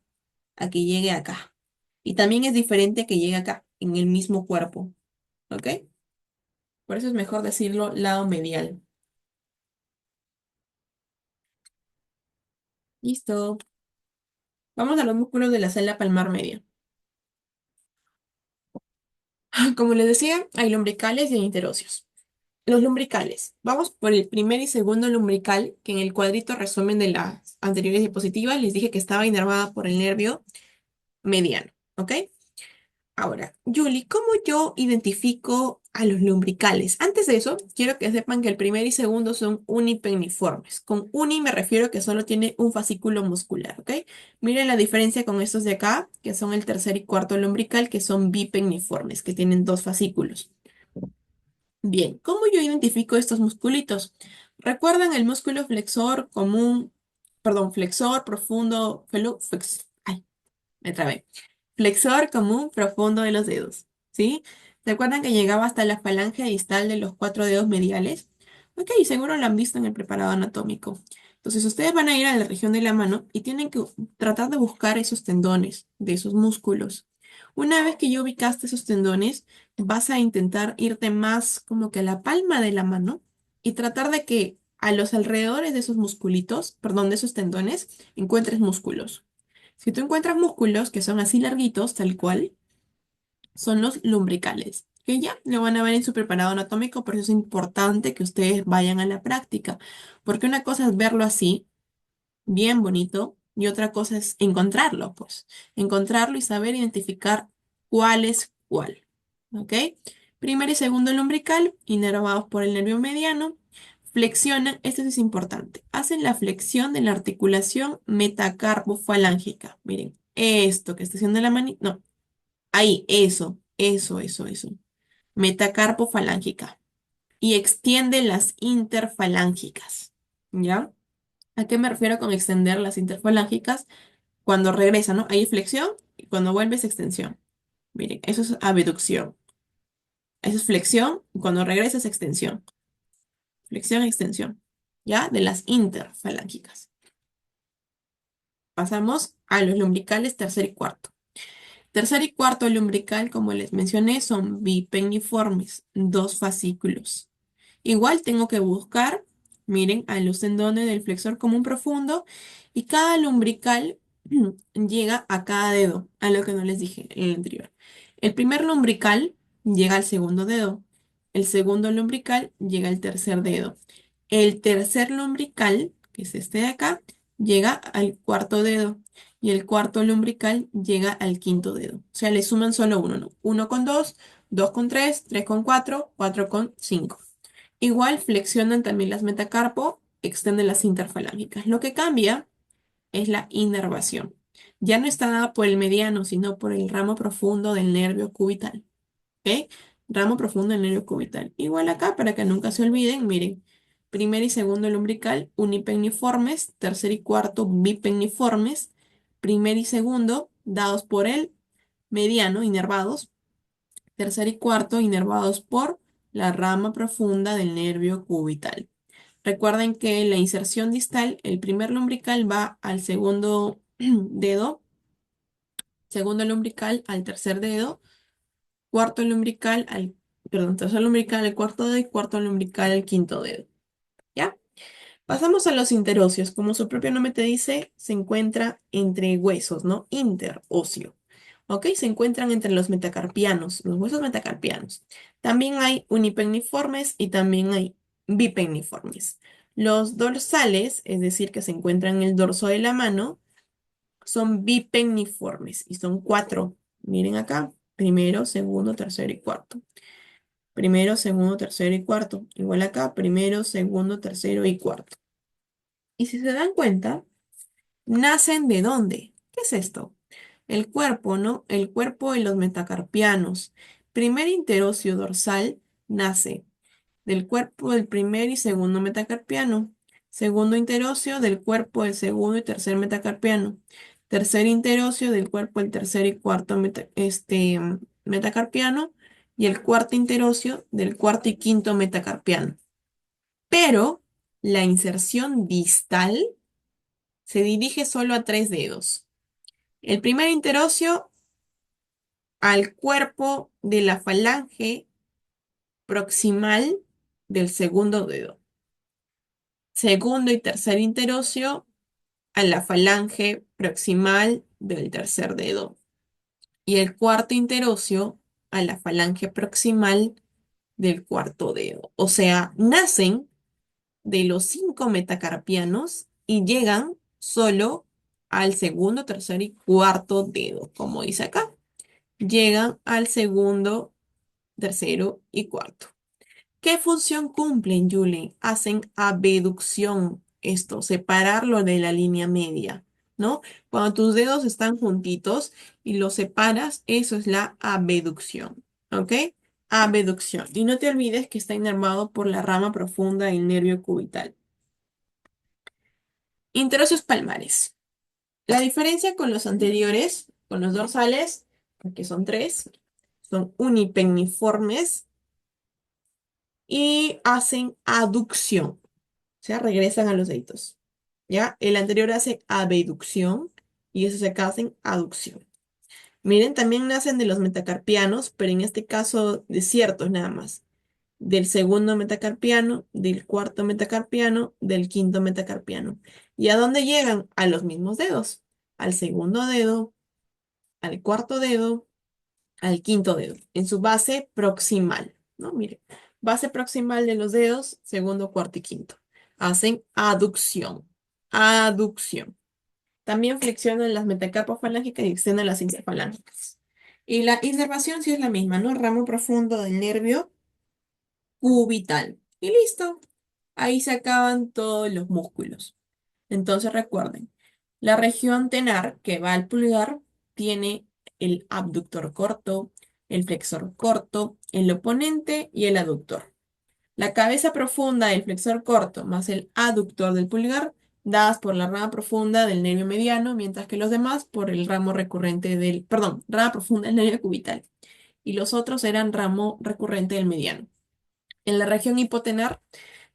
a que llegue acá. Y también es diferente que llegue acá, en el mismo cuerpo. ¿Ok? Por eso es mejor decirlo lado medial. Listo. Vamos a los músculos de la sala palmar media. Como les decía, hay lumbricales y hay interóseos. Los lumbricales. Vamos por el primer y segundo lumbrical, que en el cuadrito resumen de las anteriores diapositivas les dije que estaba inervada por el nervio mediano. ¿Ok? Ahora, Julie, ¿cómo yo identifico a los lumbricales? Antes de eso, quiero que sepan que el primer y segundo son unipenniformes. Con uni me refiero que solo tiene un fascículo muscular, ¿ok? Miren la diferencia con estos de acá, que son el tercer y cuarto lumbrical, que son bipenniformes, que tienen dos fascículos. Bien, ¿cómo yo identifico estos musculitos? ¿Recuerdan el músculo flexor común, perdón, flexor profundo, ay, me trabé. Flexor común profundo de los dedos, ¿sí? ¿Se acuerdan que llegaba hasta la falange distal de los cuatro dedos mediales? Ok, seguro lo han visto en el preparado anatómico. Entonces, ustedes van a ir a la región de la mano y tienen que tratar de buscar esos tendones de esos músculos. Una vez que ya ubicaste esos tendones, vas a intentar irte más como que a la palma de la mano y tratar de que a los alrededores de esos musculitos, perdón, de esos tendones, encuentres músculos. Si tú encuentras músculos que son así larguitos, tal cual, son los lumbricales, que ya lo van a ver en su preparado anatómico, por eso es importante que ustedes vayan a la práctica, porque una cosa es verlo así bien bonito y otra cosa es encontrarlo, pues, encontrarlo y saber identificar cuál es cuál, ¿ok? Primer y segundo lumbrical, inervados por el nervio mediano, flexionan, esto sí es importante, hacen la flexión de la articulación metacarpofalángica. Miren, esto que está haciendo la manita, no, ahí, eso. Metacarpofalángica. Y extiende las interfalángicas, ¿ya? ¿A qué me refiero con extender las interfalángicas? Cuando regresa, ¿no? Ahí flexión y cuando vuelve es extensión. Miren, eso es abducción. Eso es flexión y cuando regresa es extensión. Flexión, extensión. ¿Ya? De las interfalángicas. Pasamos a los lumbricales tercer y cuarto. Tercer y cuarto lumbrical, como les mencioné, son bipenniformes, dos fascículos. Igual tengo que buscar, miren, a los tendones del flexor común profundo y cada lumbrical llega a cada dedo, a lo que no les dije en el anterior. El primer lumbrical llega al segundo dedo, el segundo lumbrical llega al tercer dedo, el tercer lumbrical, que es este de acá, llega al cuarto dedo y el cuarto lumbrical llega al quinto dedo. O sea, le suman solo uno, ¿no? Uno con dos, dos con tres, tres con cuatro, cuatro con cinco. Igual flexionan también las metacarpo, extienden las interfalángicas. Lo que cambia es la inervación. Ya no está dada por el mediano, sino por el ramo profundo del nervio cubital. ¿Ok? Ramo profundo del nervio cubital. Igual acá, para que nunca se olviden, miren. Primer y segundo lumbrical unipenniformes, tercer y cuarto bipenniformes, primer y segundo dados por el mediano, inervados, tercer y cuarto inervados por la rama profunda del nervio cubital. Recuerden que en la inserción distal, el primer lumbrical va al segundo dedo, segundo lumbrical al tercer dedo, cuarto lumbrical al, perdón, tercer lumbrical al cuarto dedo y cuarto lumbrical al quinto dedo. ¿Ya? Pasamos a los interóseos. Como su propio nombre te dice, se encuentra entre huesos, ¿no? Interóseo. ¿Ok? Se encuentran entre los metacarpianos, los huesos metacarpianos. También hay unipenniformes y también hay bipenniformes. Los dorsales, es decir, que se encuentran en el dorso de la mano, son bipenniformes y son cuatro. Miren acá, primero, segundo, tercero y cuarto. Primero, segundo, tercero y cuarto. Igual acá, primero, segundo, tercero y cuarto. Y si se dan cuenta, ¿nacen de dónde? ¿Qué es esto? El cuerpo, ¿no? El cuerpo de los metacarpianos. Primer interóseo dorsal nace del cuerpo del primer y segundo metacarpiano. Segundo interóseo del cuerpo del segundo y tercer metacarpiano. Tercer interóseo del cuerpo del tercer y cuarto metacarpiano. Y el cuarto interóseo del cuarto y quinto metacarpiano. Pero la inserción distal se dirige solo a tres dedos. El primer interóseo al cuerpo de la falange proximal del segundo dedo. Segundo y tercer interóseo a la falange proximal del tercer dedo. Y el cuarto interóseo a la falange proximal del cuarto dedo. O sea, nacen de los cinco metacarpianos y llegan solo al segundo, tercer y cuarto dedo, como dice acá. Llegan al segundo, tercero y cuarto. ¿Qué función cumplen, Julie? Hacen abducción, esto, separarlo de la línea media, ¿no? Cuando tus dedos están juntitos y los separas, eso es la abducción, ¿ok? Abducción. Y no te olvides que está inervado por la rama profunda del nervio cubital. Interóseos palmares. La diferencia con los anteriores, con los dorsales, que son tres, son unipenniformes y hacen aducción, o sea, regresan a los deditos. ¿Ya? El anterior hace abducción y esos acá hacen aducción. Miren, también nacen de los metacarpianos, pero en este caso desiertos nada más. Del segundo metacarpiano, del cuarto metacarpiano, del quinto metacarpiano. ¿Y a dónde llegan? A los mismos dedos. Al segundo dedo, al cuarto dedo, al quinto dedo, en su base proximal, ¿no? Mire, base proximal de los dedos, segundo, cuarto y quinto. Hacen aducción. Aducción. También flexionan las metacarpas falángicas y extienden las interfalángicas. Y la inervación sí es la misma, ¿no? Ramo profundo del nervio cubital. Y listo. Ahí se acaban todos los músculos. Entonces recuerden, la región tenar que va al pulgar tiene el abductor corto, el flexor corto, el oponente y el aductor. La cabeza profunda del flexor corto más el aductor del pulgar dadas por la rama profunda del nervio mediano, mientras que los demás por el ramo recurrente rama profunda del nervio cubital. Y los otros eran ramo recurrente del mediano. En la región hipotenar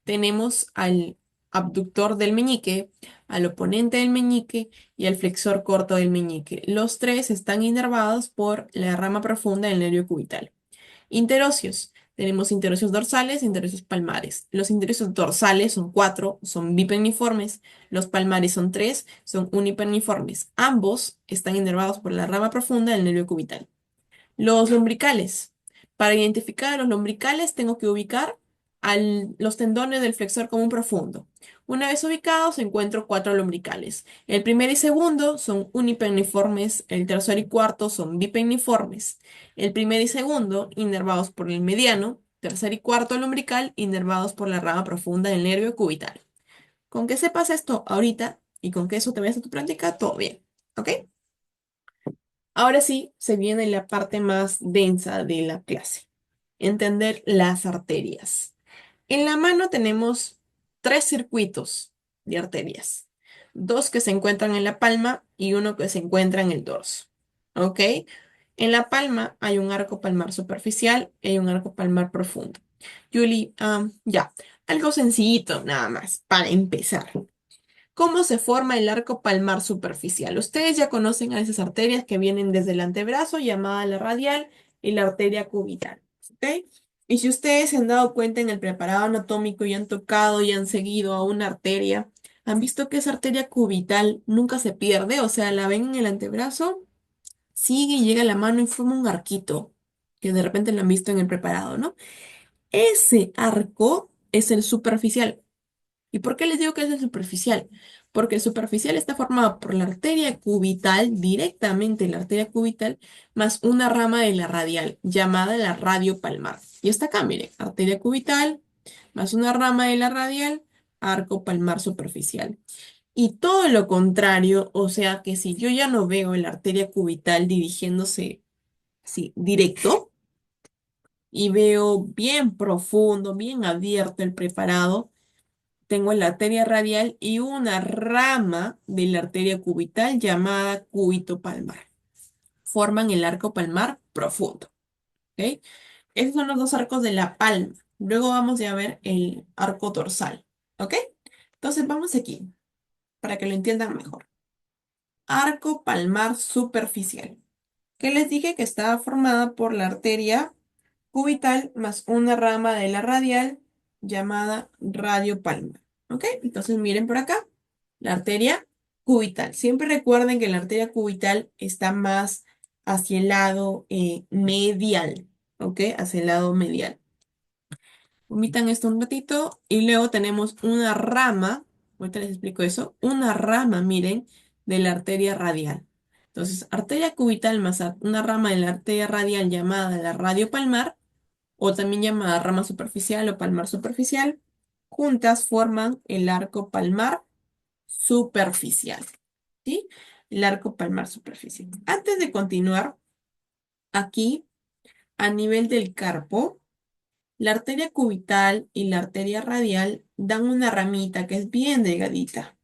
tenemos al abductor del meñique, al oponente del meñique y al flexor corto del meñique. Los tres están inervados por la rama profunda del nervio cubital. Interocios. Tenemos interocios dorsales e interocios palmares. Los interocios dorsales son cuatro, son bipenniformes. Los palmares son tres, son unipenniformes. Ambos están inervados por la rama profunda del nervio cubital. Los lombricales. Para identificar a los lombricales tengo que ubicar los tendones del flexor común profundo. Una vez ubicados encuentro cuatro lombricales. El primer y segundo son unipenniformes, el tercer y cuarto son bipenniformes. El primer y segundo inervados por el mediano, tercer y cuarto lombrical inervados por la rama profunda del nervio cubital. Con que sepas esto ahorita y con que eso te vayas a tu práctica, todo bien. ¿Ok? Ahora sí, se viene la parte más densa de la clase. Entender las arterias. En la mano tenemos tres circuitos de arterias. Dos que se encuentran en la palma y uno que se encuentra en el dorso. ¿Ok? En la palma hay un arco palmar superficial y hay un arco palmar profundo. Julie, ya, algo sencillito nada más para empezar. ¿Cómo se forma el arco palmar superficial? Ustedes ya conocen a esas arterias que vienen desde el antebrazo, llamada la radial y la arteria cubital. ¿Ok? Y si ustedes se han dado cuenta en el preparado anatómico y han tocado y han seguido a una arteria, han visto que esa arteria cubital nunca se pierde, o sea, la ven en el antebrazo, sigue y llega a la mano y forma un arquito, que de repente lo han visto en el preparado, ¿no? Ese arco es el superficial. ¿Y por qué les digo que es el superficial? Porque el superficial está formado por la arteria cubital, directamente la arteria cubital, más una rama de la radial, llamada la radiopalmar. Y está acá, miren, arteria cubital, más una rama de la radial, arco palmar superficial. Y todo lo contrario, o sea que si yo ya no veo la arteria cubital dirigiéndose así, directo, y veo bien profundo, bien abierto el preparado, tengo la arteria radial y una rama de la arteria cubital llamada cúbito palmar. Forman el arco palmar profundo. ¿Ok? Esos son los dos arcos de la palma. Luego vamos ya a ver el arco dorsal. ¿Ok? Entonces vamos aquí para que lo entiendan mejor. Arco palmar superficial. Que les dije que estaba formada por la arteria cubital más una rama de la radial llamada radiopalma. ¿Ok? Entonces miren por acá, la arteria cubital. Siempre recuerden que la arteria cubital está más hacia el lado medial. ¿Ok? Hacia el lado medial. Omitan esto un ratito y luego tenemos una rama, ahorita les explico eso, una rama, miren, de la arteria radial. Entonces, arteria cubital más una rama de la arteria radial llamada la radiopalmar o también llamada rama superficial o palmar superficial, juntas forman el arco palmar superficial. ¿Sí? El arco palmar superficial. Antes de continuar, aquí, a nivel del carpo, la arteria cubital y la arteria radial dan una ramita que es bien delgadita.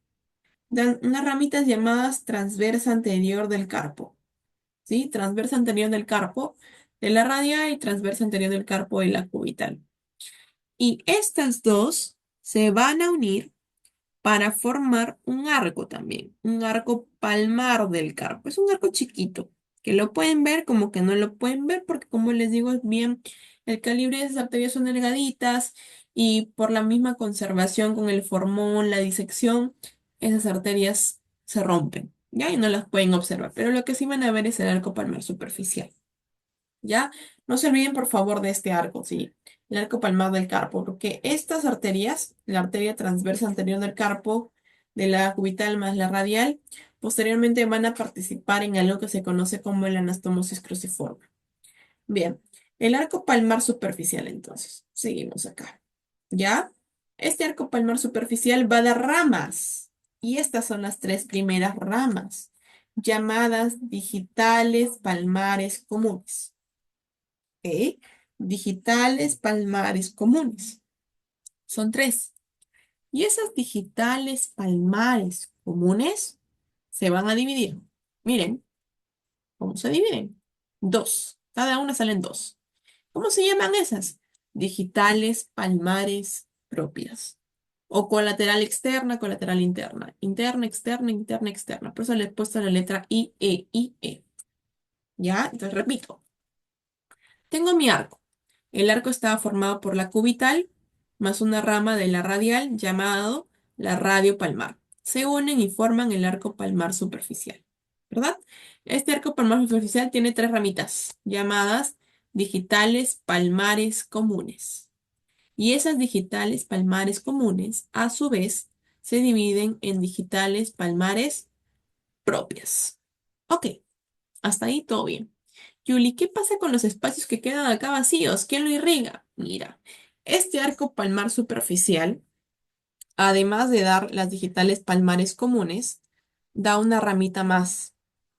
Dan unas ramitas llamadas transversa anterior del carpo. ¿Sí? Transversa anterior del carpo de la radial y transversa anterior del carpo de la cubital. Y estas dos se van a unir para formar un arco también, un arco palmar del carpo. Es un arco chiquito que lo pueden ver como que no lo pueden ver, porque como les digo, es bien, el calibre de esas arterias son delgaditas y por la misma conservación con el formón, la disección, esas arterias se rompen, ¿ya? Y no las pueden observar, pero lo que sí van a ver es el arco palmar superficial. ¿Ya? No se olviden, por favor, de este arco, ¿sí? El arco palmar del carpo, porque estas arterias, la arteria transversa anterior del carpo, de la cubital más la radial, posteriormente van a participar en algo que se conoce como la anastomosis cruciforme. Bien, el arco palmar superficial, entonces, seguimos acá. ¿Ya? Este arco palmar superficial va a dar ramas, y estas son las tres primeras ramas, llamadas digitales palmares comunes. ¿Ok? Digitales palmares comunes. Son tres. Y esas digitales palmares comunes se van a dividir. Miren, ¿cómo se dividen? Dos. Cada una salen dos. ¿Cómo se llaman esas? Digitales palmares propias. O colateral externa, colateral interna. Interna, externa, interna, externa. Por eso le he puesto la letra I, E, I, E. ¿Ya? Entonces repito. Tengo mi arco. El arco estaba formado por la cubital más una rama de la radial llamado la radio palmar. Se unen y forman el arco palmar superficial, ¿verdad? Este arco palmar superficial tiene tres ramitas llamadas digitales palmares comunes. Y esas digitales palmares comunes, a su vez, se dividen en digitales palmares propias. Ok, hasta ahí todo bien. Yuli, ¿qué pasa con los espacios que quedan acá vacíos? ¿Quién lo irriga? Mira, este arco palmar superficial, además de dar las digitales palmares comunes, da una ramita más,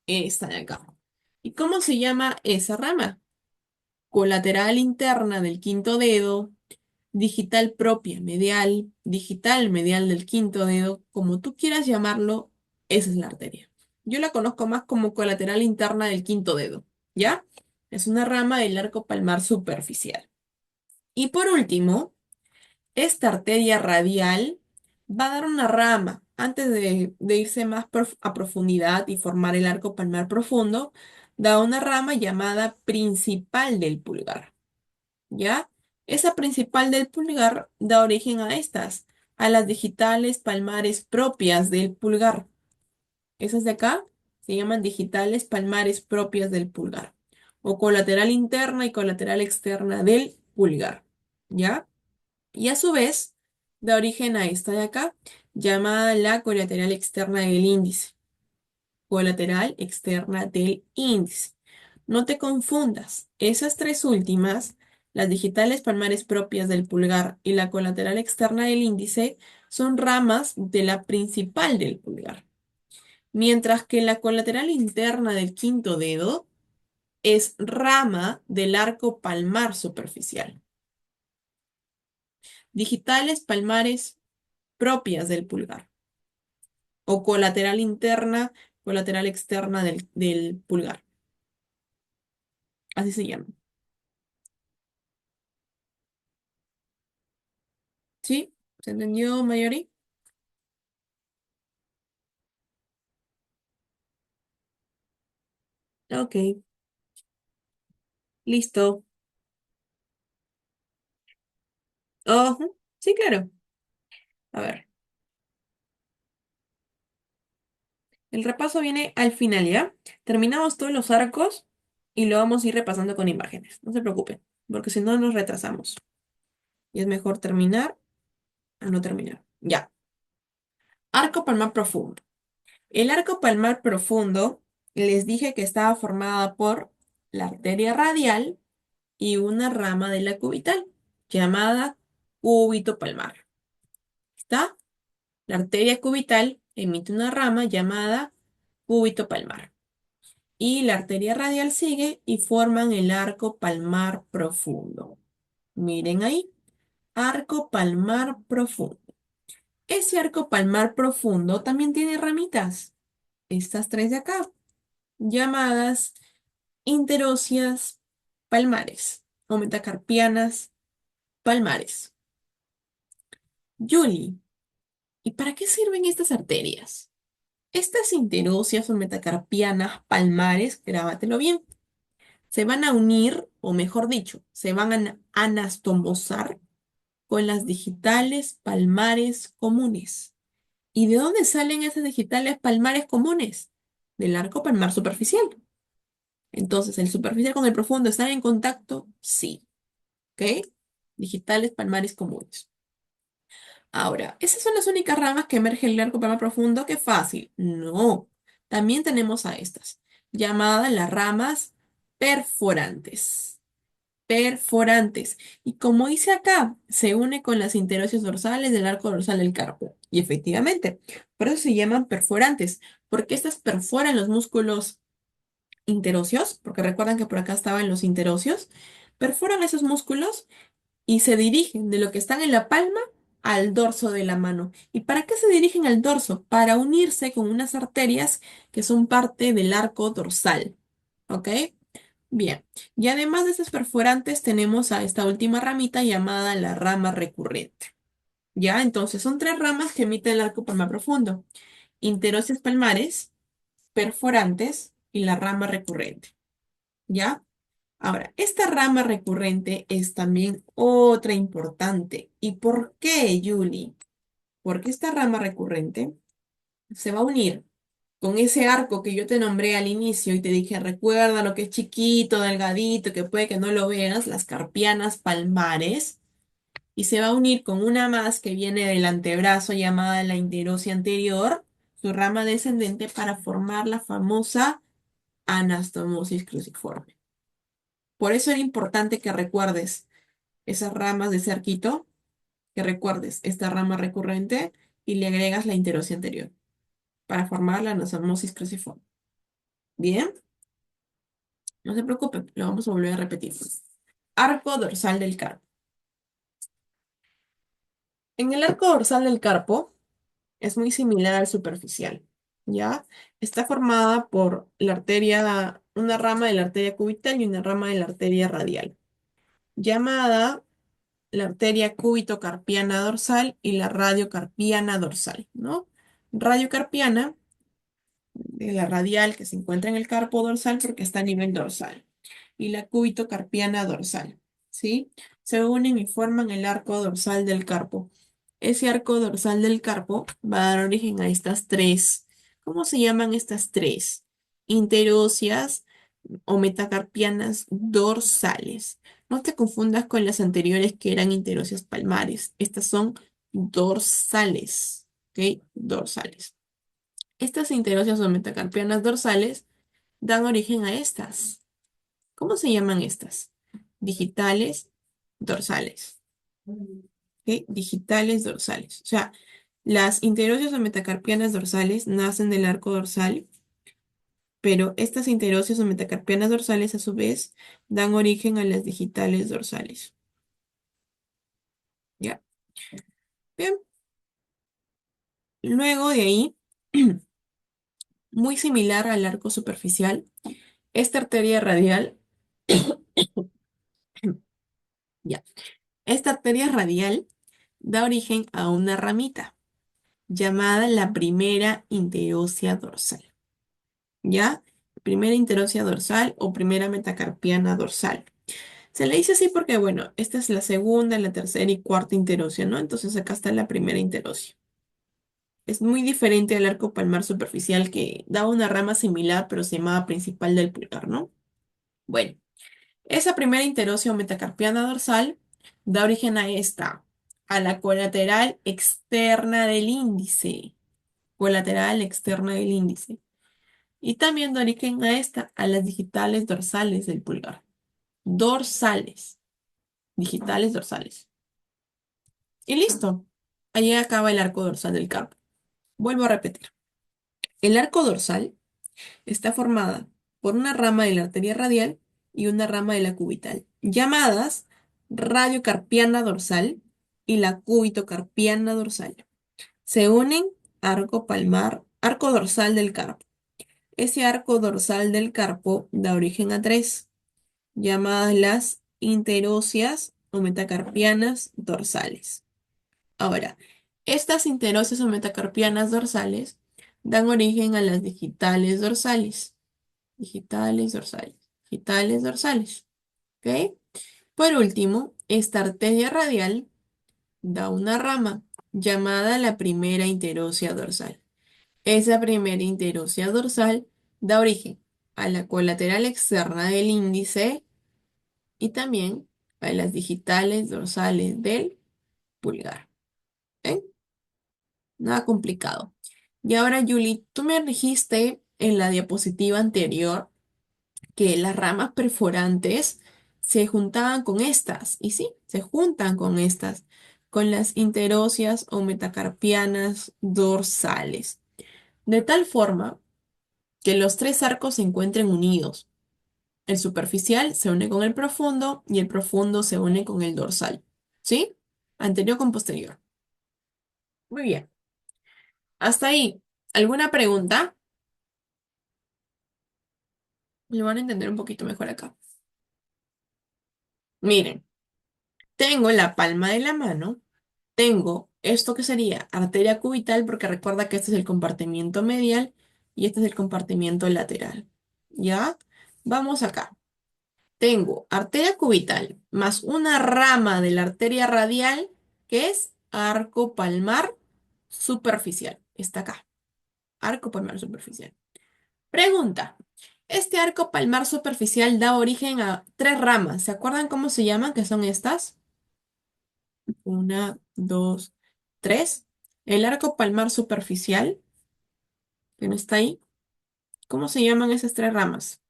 esta de acá. ¿Y cómo se llama esa rama? Colateral interna del quinto dedo, digital medial del quinto dedo, como tú quieras llamarlo, esa es la arteria. Yo la conozco más como colateral interna del quinto dedo, ¿ya? Es una rama del arco palmar superficial. Y por último, esta arteria radial va a dar una rama. Antes de irse más a profundidad y formar el arco palmar profundo, da una rama llamada principal del pulgar. ¿Ya? Esa principal del pulgar da origen a estas, a las digitales palmares propias del pulgar. Esas de acá se llaman digitales palmares propias del pulgar, o colateral interna y colateral externa del pulgar. ¿Ya? Y a su vez da origen a esta de acá, llamada la colateral externa del índice. Colateral externa del índice. No te confundas, esas tres últimas, las digitales palmares propias del pulgar y la colateral externa del índice, son ramas de la principal del pulgar, mientras que la colateral interna del quinto dedo es rama del arco palmar superficial. Digitales palmares propias del pulgar o colateral interna, colateral externa del pulgar. Así se llama. ¿Sí? ¿Se entendió, Mayori? Ok, listo. Ojo, sí, claro. A ver, el repaso viene al final, ¿ya? Terminamos todos los arcos y lo vamos a ir repasando con imágenes. No se preocupen, porque si no nos retrasamos. Y es mejor terminar a no terminar. Ya. Arco palmar profundo. El arco palmar profundo, les dije que estaba formada por la arteria radial y una rama de la cubital, llamada cúbito palmar. ¿Está? La arteria cubital emite una rama llamada cúbito palmar. Y la arteria radial sigue y forman el arco palmar profundo. Miren ahí, arco palmar profundo. Ese arco palmar profundo también tiene ramitas, estas tres de acá, llamadas interóseas palmares o metacarpianas palmares. Julie, ¿y para qué sirven estas arterias? Estas interocias o metacarpianas palmares, grábatelo bien, se van a unir, o mejor dicho, se van a anastomosar con las digitales palmares comunes. ¿Y de dónde salen esas digitales palmares comunes? Del arco palmar superficial. Entonces, ¿el superficial con el profundo están en contacto? Sí. ¿Ok? Digitales palmares comunes. Ahora, ¿esas son las únicas ramas que emerge el arco palmar profundo? ¡Qué fácil! No. También tenemos a estas, llamadas las ramas perforantes. Perforantes. Y como dice acá, se une con las interocios dorsales del arco dorsal del carpo. Y efectivamente, por eso se llaman perforantes, porque estas perforan los músculos interocios, porque recuerdan que por acá estaban los interocios, perforan esos músculos y se dirigen de lo que están en la palma al dorso de la mano. ¿Y para qué se dirigen al dorso? Para unirse con unas arterias que son parte del arco dorsal. ¿Ok? Bien. Y además de estos perforantes tenemos a esta última ramita llamada la rama recurrente. ¿Ya? Entonces son tres ramas que emiten el arco palmar profundo. Interosseous palmares, perforantes y la rama recurrente. ¿Ya? Ahora, esta rama recurrente es también otra importante. ¿Y por qué, Julie? Porque esta rama recurrente se va a unir con ese arco que yo te nombré al inicio y te dije, recuerda lo que es chiquito, delgadito, que puede que no lo veas, las carpianas palmares, y se va a unir con una más que viene del antebrazo llamada la interosia anterior, su rama descendente, para formar la famosa anastomosis cruciforme. Por eso era importante que recuerdes esas ramas de ese arquito, que recuerdes esta rama recurrente y le agregas la interosia anterior para formar la anastomosis cruciforme. Bien, no se preocupen, lo vamos a volver a repetir. Arco dorsal del carpo. En el arco dorsal del carpo es muy similar al superficial, ¿ya? Está formada por la arteria, una rama de la arteria cubital y una rama de la arteria radial, llamada la arteria cúbito-carpiana dorsal y la radiocarpiana dorsal, ¿no? Radiocarpiana, de la radial que se encuentra en el carpo dorsal porque está a nivel dorsal, y la cúbito-carpiana dorsal, ¿sí? Se unen y forman el arco dorsal del carpo. Ese arco dorsal del carpo va a dar origen a estas tres. ¿Cómo se llaman estas tres? Interóseas o metacarpianas dorsales. No te confundas con las anteriores que eran interóseas palmares. Estas son dorsales, ¿ok? Dorsales. Estas interóseas o metacarpianas dorsales dan origen a estas. ¿Cómo se llaman estas? Digitales dorsales. ¿Ok? Digitales dorsales. O sea, las interóseas o metacarpianas dorsales nacen del arco dorsal, pero estas interóseas o metacarpianas dorsales a su vez dan origen a las digitales dorsales. ¿Ya? Bien. Luego de ahí, muy similar al arco superficial, esta arteria radial, ya, esta arteria radial da origen a una ramita llamada la primera interósea dorsal. ¿Ya? Primera interósea dorsal o primera metacarpiana dorsal. Se le dice así porque, bueno, esta es la segunda, la tercera y cuarta interósea, ¿no? Entonces acá está la primera interósea. Es muy diferente al arco palmar superficial que daba una rama similar, pero se llamaba principal del pulgar, ¿no? Bueno, esa primera interósea o metacarpiana dorsal da origen a esta, a la colateral externa del índice. Colateral externa del índice. Y también da origen a esta, a las digitales dorsales del pulgar. Dorsales, digitales dorsales. Y listo. Allí acaba el arco dorsal del carpo. Vuelvo a repetir. El arco dorsal está formada por una rama de la arteria radial y una rama de la cubital, llamadas radiocarpiana dorsal y la cúbito-carpiana dorsal. Se unen arco palmar, arco dorsal del carpo. Ese arco dorsal del carpo da origen a tres, llamadas las interóseas o metacarpianas dorsales. Ahora, estas interóseas o metacarpianas dorsales dan origen a las digitales dorsales. Digitales dorsales. Digitales dorsales. ¿Ok? Por último, esta arteria radial da una rama llamada la primera interósea dorsal. Esa primera interósea dorsal da origen a la colateral externa del índice y también a las digitales dorsales del pulgar. ¿Ok? Nada complicado. Y ahora, Julie, tú me dijiste en la diapositiva anterior que las ramas perforantes se juntaban con estas, y sí, se juntan con estas, con las interóseas o metacarpianas dorsales, de tal forma que los tres arcos se encuentren unidos. El superficial se une con el profundo y el profundo se une con el dorsal. ¿Sí? Anterior con posterior. Muy bien. Hasta ahí. ¿Alguna pregunta? Lo van a entender un poquito mejor acá. Miren, tengo la palma de la mano, tengo esto que sería arteria cubital, porque recuerda que este es el compartimiento medial y este es el compartimiento lateral. ¿Ya? Vamos acá. Tengo arteria cubital más una rama de la arteria radial que es arco palmar superficial. Está acá. Arco palmar superficial. Pregunta. Este arco palmar superficial da origen a tres ramas. ¿Se acuerdan cómo se llaman? ¿Qué son estas? Una, dos, tres. El arco palmar superficial, que no está ahí. ¿Cómo se llaman esas tres ramas?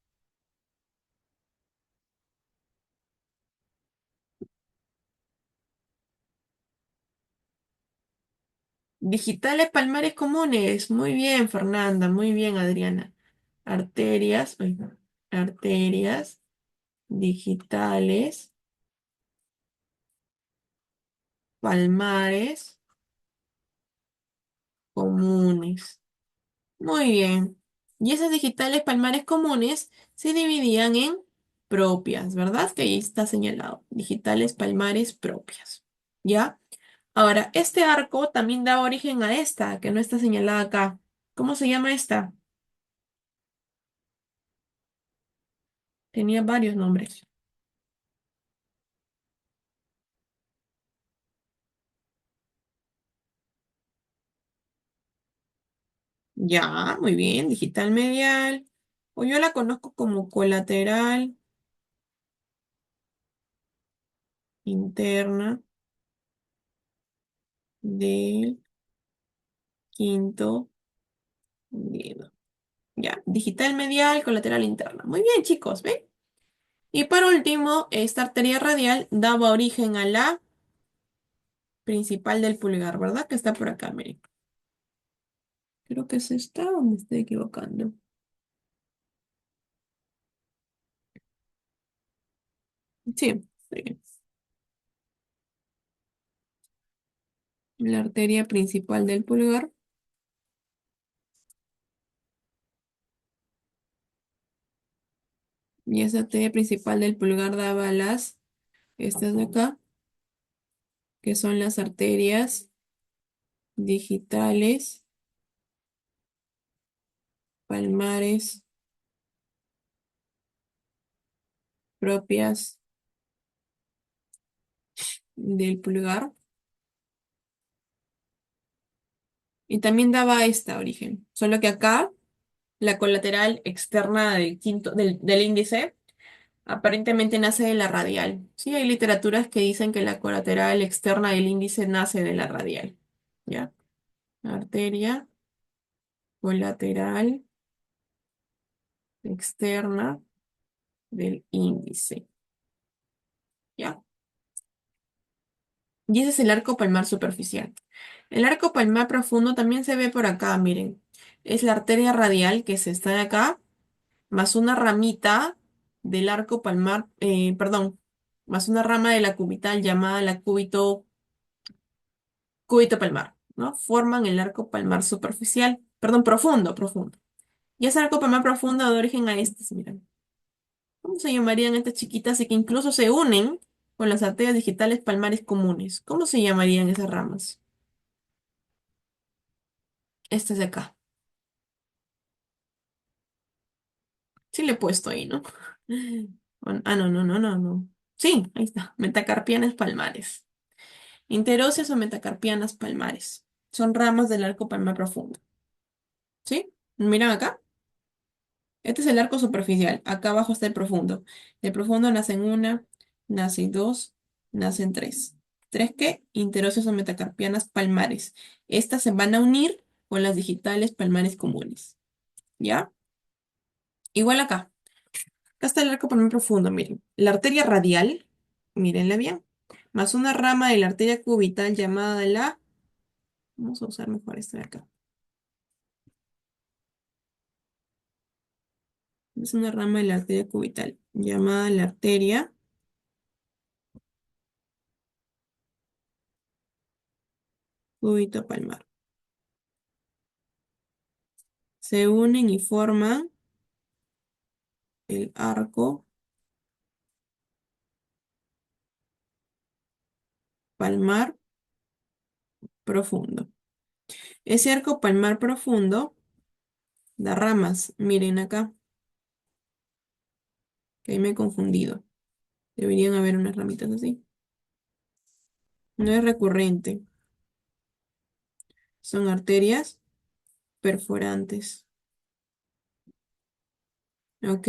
Digitales palmares comunes. Muy bien, Fernanda. Muy bien, Adriana. Arterias, uy, arterias digitales palmares comunes. Muy bien. Y esas digitales palmares comunes se dividían en propias, ¿verdad? Que ahí está señalado. Digitales palmares propias. ¿Ya? Ahora, este arco también da origen a esta, que no está señalada acá. ¿Cómo se llama esta? Tenía varios nombres. Ya, muy bien. Digital medial. O yo la conozco como colateral interna del quinto dedo. Ya, digital medial, colateral interna. Muy bien, chicos, ¿ven? Y por último, esta arteria radial daba origen a la principal del pulgar, ¿verdad? Que está por acá, miren. Creo que es esta o me estoy equivocando. Sí, sí. La arteria principal del pulgar. Y esa arteria principal del pulgar daba estas de acá, que son las arterias digitales, palmares, propias del pulgar. Y también daba esta origen. Solo que acá, la colateral externa del índice, aparentemente nace de la radial. Sí, hay literaturas que dicen que la colateral externa del índice nace de la radial. ¿Ya? Arteria colateral externa del índice. ¿Ya? Y ese es el arco palmar superficial. El arco palmar profundo también se ve por acá, miren. Es la arteria radial que se está de acá, más una ramita del arco palmar, perdón, más una rama de la cubital llamada la cúbito palmar, ¿no? Forman el arco palmar superficial, perdón, profundo. Y ese arco palmar profundo da origen a estas, miren. ¿Cómo se llamarían estas chiquitas y que incluso se unen con las arterias digitales palmares comunes? ¿Cómo se llamarían esas ramas? Estas de acá. Sí le he puesto ahí, ¿no? Ah, no, no, no, no, no. Sí, ahí está. Metacarpianas palmares. Interóseas o metacarpianas palmares. Son ramas del arco palmar profundo. ¿Sí? Miran acá. Este es el arco superficial. Acá abajo está el profundo. El profundo nace en una, nace en dos, nace en tres. ¿Tres qué? Interóseas o metacarpianas palmares. Estas se van a unir con las digitales palmares comunes. ¿Ya? Igual acá. Acá está el arco palmar profundo, miren. La arteria radial, mírenla bien, más una rama de la arteria cubital llamada la... Vamos a usar mejor esta de acá. Es una rama de la arteria cubital llamada la arteria cúbito-palmar. Se unen y forman el arco palmar profundo. Ese arco palmar profundo da ramas. Miren acá, que ahí me he confundido. Deberían haber unas ramitas así. No es recurrente. Son arterias perforantes. ¿Ok?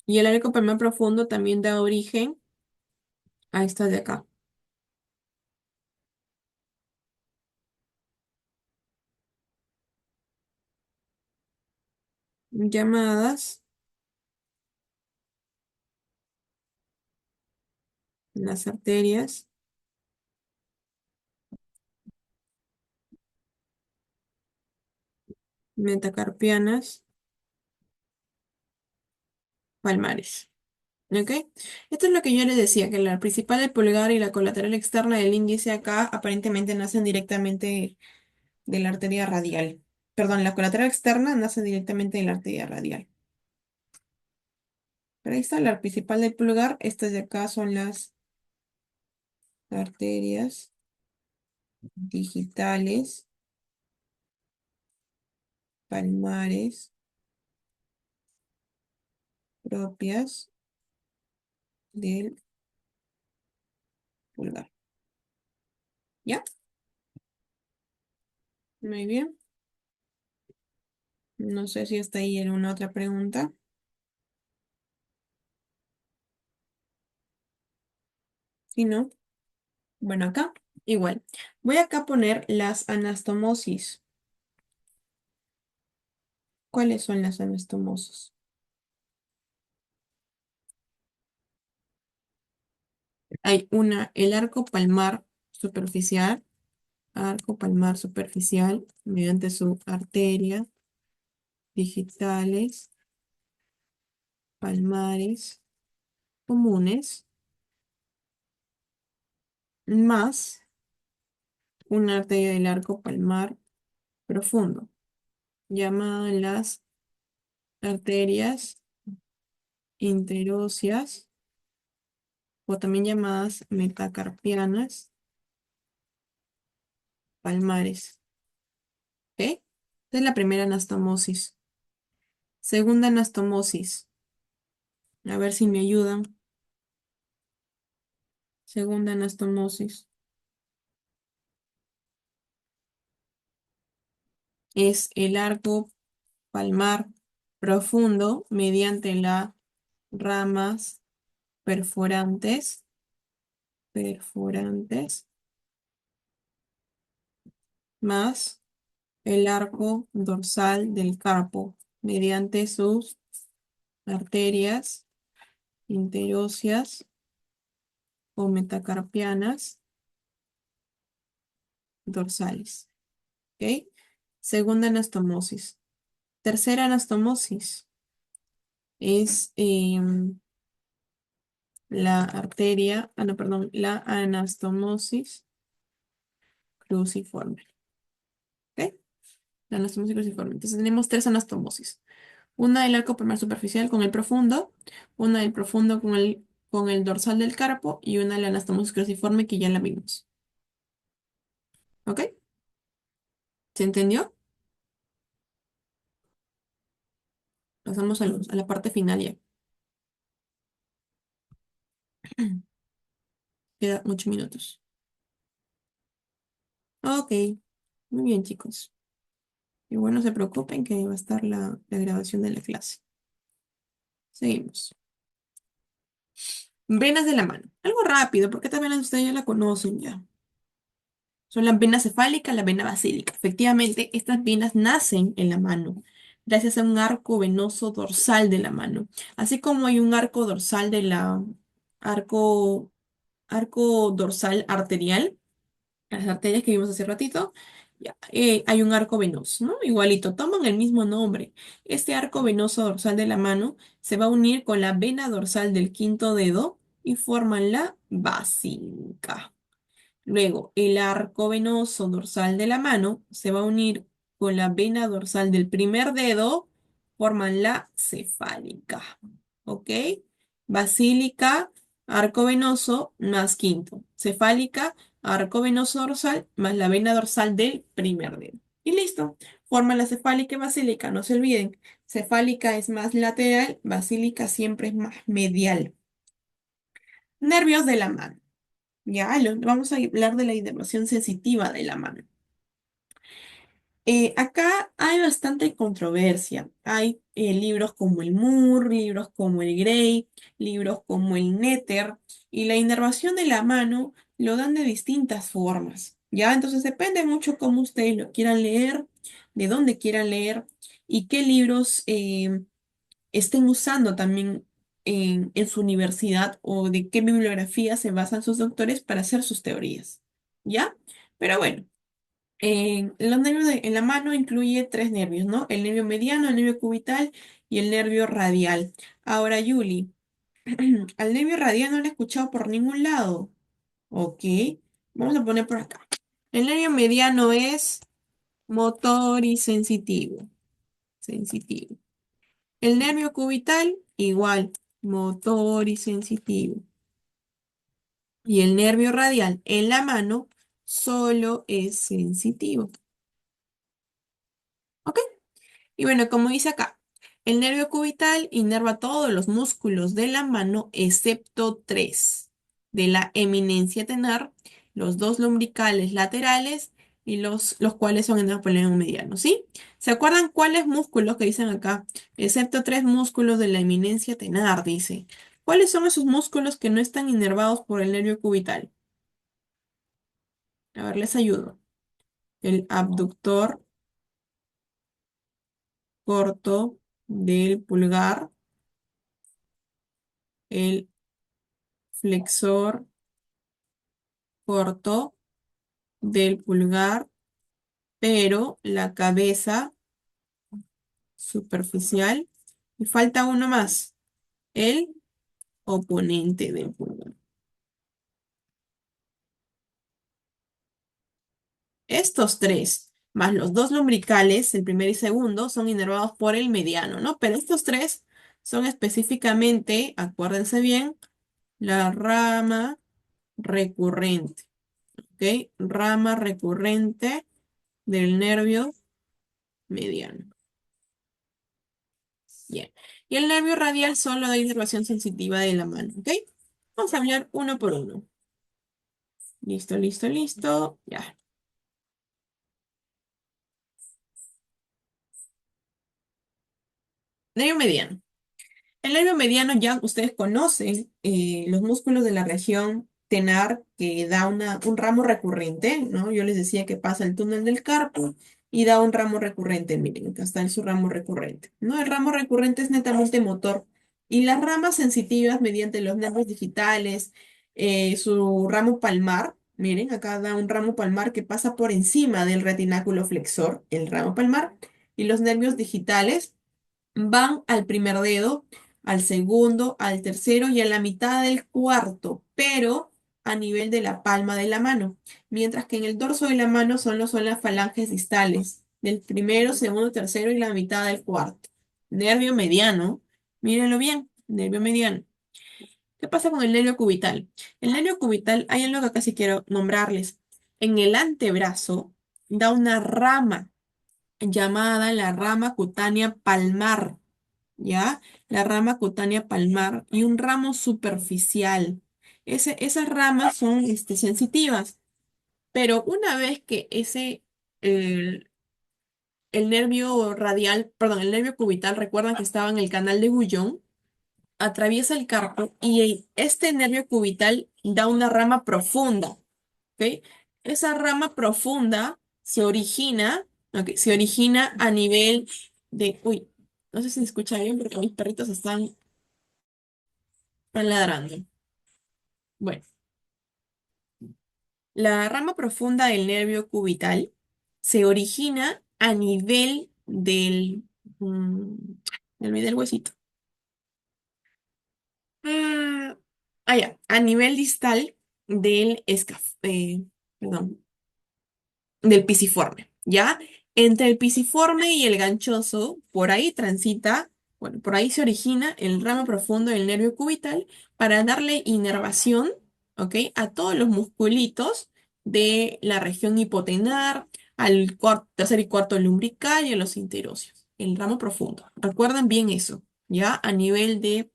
Y el arco palmar profundo también da origen a estas de acá, llamadas las arterias metacarpianas palmares. ¿Ok? Esto es lo que yo les decía, que la principal del pulgar y la colateral externa del índice acá aparentemente nacen directamente de la arteria radial. Perdón, la colateral externa nace directamente de la arteria radial. Pero ahí está la principal del pulgar. Estas de acá son las arterias digitales palmares propias del pulgar. ¿Ya? Muy bien. No sé si está ahí alguna otra pregunta. Si no, bueno, acá igual. Voy acá a poner las anastomosis. ¿Cuáles son las anastomosis? Hay una, el arco palmar superficial, mediante su arteria, digitales, palmares, comunes, más una arteria del arco palmar profundo, llamadas las arterias interóseas o también llamadas metacarpianas palmares. ¿Ok? Esta es la primera anastomosis. Segunda anastomosis. A ver si me ayudan. Segunda anastomosis. Es el arco palmar profundo mediante las ramas perforantes, perforantes, más el arco dorsal del carpo mediante sus arterias interóseas o metacarpianas dorsales. ¿Ok? Segunda anastomosis. Tercera anastomosis es la arteria, no, perdón, la anastomosis cruciforme. ¿Ok? La anastomosis cruciforme. Entonces tenemos tres anastomosis. Una del arco palmar superficial con el profundo, una del profundo con el dorsal del carpo y una de la anastomosis cruciforme que ya la vimos. ¿Ok? ¿Se entendió? Pasamos a la parte final ya. Queda 8 minutos. Ok, muy bien, chicos. Y bueno, no se preocupen que va a estar la grabación de la clase. Seguimos. Venas de la mano. Algo rápido, porque estas venas ustedes ya la conocen ya. Son la vena cefálica, la vena basílica. Efectivamente, estas venas nacen en la mano, gracias a un arco venoso dorsal de la mano. Así como hay un arco dorsal arco, arco dorsal arterial, las arterias que vimos hace ratito, ya, hay un arco venoso, ¿no? Igualito, toman el mismo nombre. Este arco venoso dorsal de la mano se va a unir con la vena dorsal del quinto dedo y forman la basílica. Luego, el arco venoso dorsal de la mano se va a unir con la vena dorsal del primer dedo, forman la cefálica. ¿Ok? Basílica, arco venoso más quinto. Cefálica, arco venoso dorsal más la vena dorsal del primer dedo. Y listo. Forman la cefálica y basílica. No se olviden. Cefálica es más lateral, basílica siempre es más medial. Nervios de la mano. Ya, vamos a hablar de la inervación sensitiva de la mano. Acá hay bastante controversia. Hay libros como el Moore, libros como el Gray, libros como el Netter, y la inervación de la mano lo dan de distintas formas. Ya, entonces depende mucho cómo ustedes lo quieran leer, de dónde quieran leer y qué libros estén usando también en su universidad o de qué bibliografía se basan sus doctores para hacer sus teorías. ¿Ya? Pero bueno, los nervios en la mano incluye tres nervios, ¿no? El nervio mediano, el nervio cubital y el nervio radial. Ahora, Yuli, al nervio radial no lo he escuchado por ningún lado. Ok, vamos a poner por acá. El nervio mediano es motor y sensitivo. Sensitivo. El nervio cubital, igual, motor y sensitivo. Y el nervio radial en la mano solo es sensitivo. ¿Ok? Y bueno, como dice acá, el nervio cubital inerva todos los músculos de la mano excepto tres, de la eminencia tenar, los dos lumbricales laterales y los cuales son el poleo mediano, ¿sí? ¿Se acuerdan cuáles músculos que dicen acá? Excepto tres músculos de la eminencia tenar, dice. ¿Cuáles son esos músculos que no están inervados por el nervio cubital? A ver, les ayudo. El abductor corto del pulgar, el flexor corto del pulgar, pero la cabeza superficial. Y falta uno más, el oponente del pulgar. Estos tres, más los dos lumbricales, el primero y segundo, son inervados por el mediano, ¿no? Pero estos tres son específicamente, acuérdense bien, la rama recurrente, ¿ok? Rama recurrente del nervio mediano. Bien. Y el nervio radial solo da inervación sensitiva de la mano, ¿ok? Vamos a hablar uno por uno. Listo, listo, listo. Ya. Nervio mediano. El nervio mediano ya ustedes conocen los músculos de la región tenar que da un ramo recurrente, ¿no? Yo les decía que pasa el túnel del carpo y da un ramo recurrente. Miren, acá está su ramo recurrente, ¿no? El ramo recurrente es netamente motor y las ramas sensitivas mediante los nervios digitales, su ramo palmar, miren, acá da un ramo palmar que pasa por encima del retináculo flexor, el ramo palmar, y los nervios digitales van al primer dedo, al segundo, al tercero y a la mitad del cuarto, pero a nivel de la palma de la mano, mientras que en el dorso de la mano solo son las falanges distales, del primero, segundo, tercero y la mitad del cuarto. Nervio mediano, mírenlo bien, nervio mediano. ¿Qué pasa con el nervio cubital? El nervio cubital, hay algo que acá sí quiero nombrarles. En el antebrazo da una rama llamada la rama cutánea palmar. ¿ya? La rama cutánea palmar y un ramo superficial. Esas ramas son sensitivas, pero una vez que el, el nervio radial, perdón, el nervio cubital, recuerdan que estaba en el canal de Guyon, atraviesa el carpo y este nervio cubital da una rama profunda, ¿ok? Esa rama profunda se origina, ok, se origina a nivel uy, no sé si se escucha bien porque mis perritos están ladrando. Bueno, la rama profunda del nervio cubital se origina a nivel mm, me olvidé el huesito. Ah, ya, a nivel distal perdón, del pisiforme, ¿ya? Entre el pisiforme y el ganchoso, por ahí transita, bueno, por ahí se origina el ramo profundo del nervio cubital para darle inervación, ¿ok? A todos los musculitos de la región hipotenar, al tercer y cuarto lumbrical y a los interóseos, el ramo profundo. Recuerden bien eso, ¿ya? A nivel de,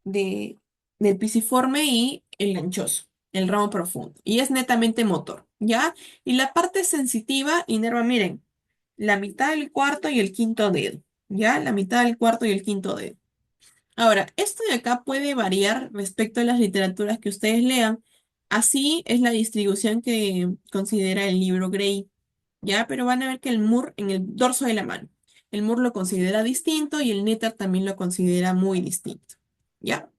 del pisiforme y el ganchoso, el ramo profundo. Y es netamente motor, ¿ya? Y la parte sensitiva inerva, miren, la mitad del cuarto y el quinto dedo, ¿ya? La mitad del cuarto y el quinto dedo. Ahora, esto de acá puede variar respecto a las literaturas que ustedes lean. Así es la distribución que considera el libro Gray, ¿ya? Pero van a ver que el Moore en el dorso de la mano. El Moore lo considera distinto y el Netter también lo considera muy distinto, ¿ya?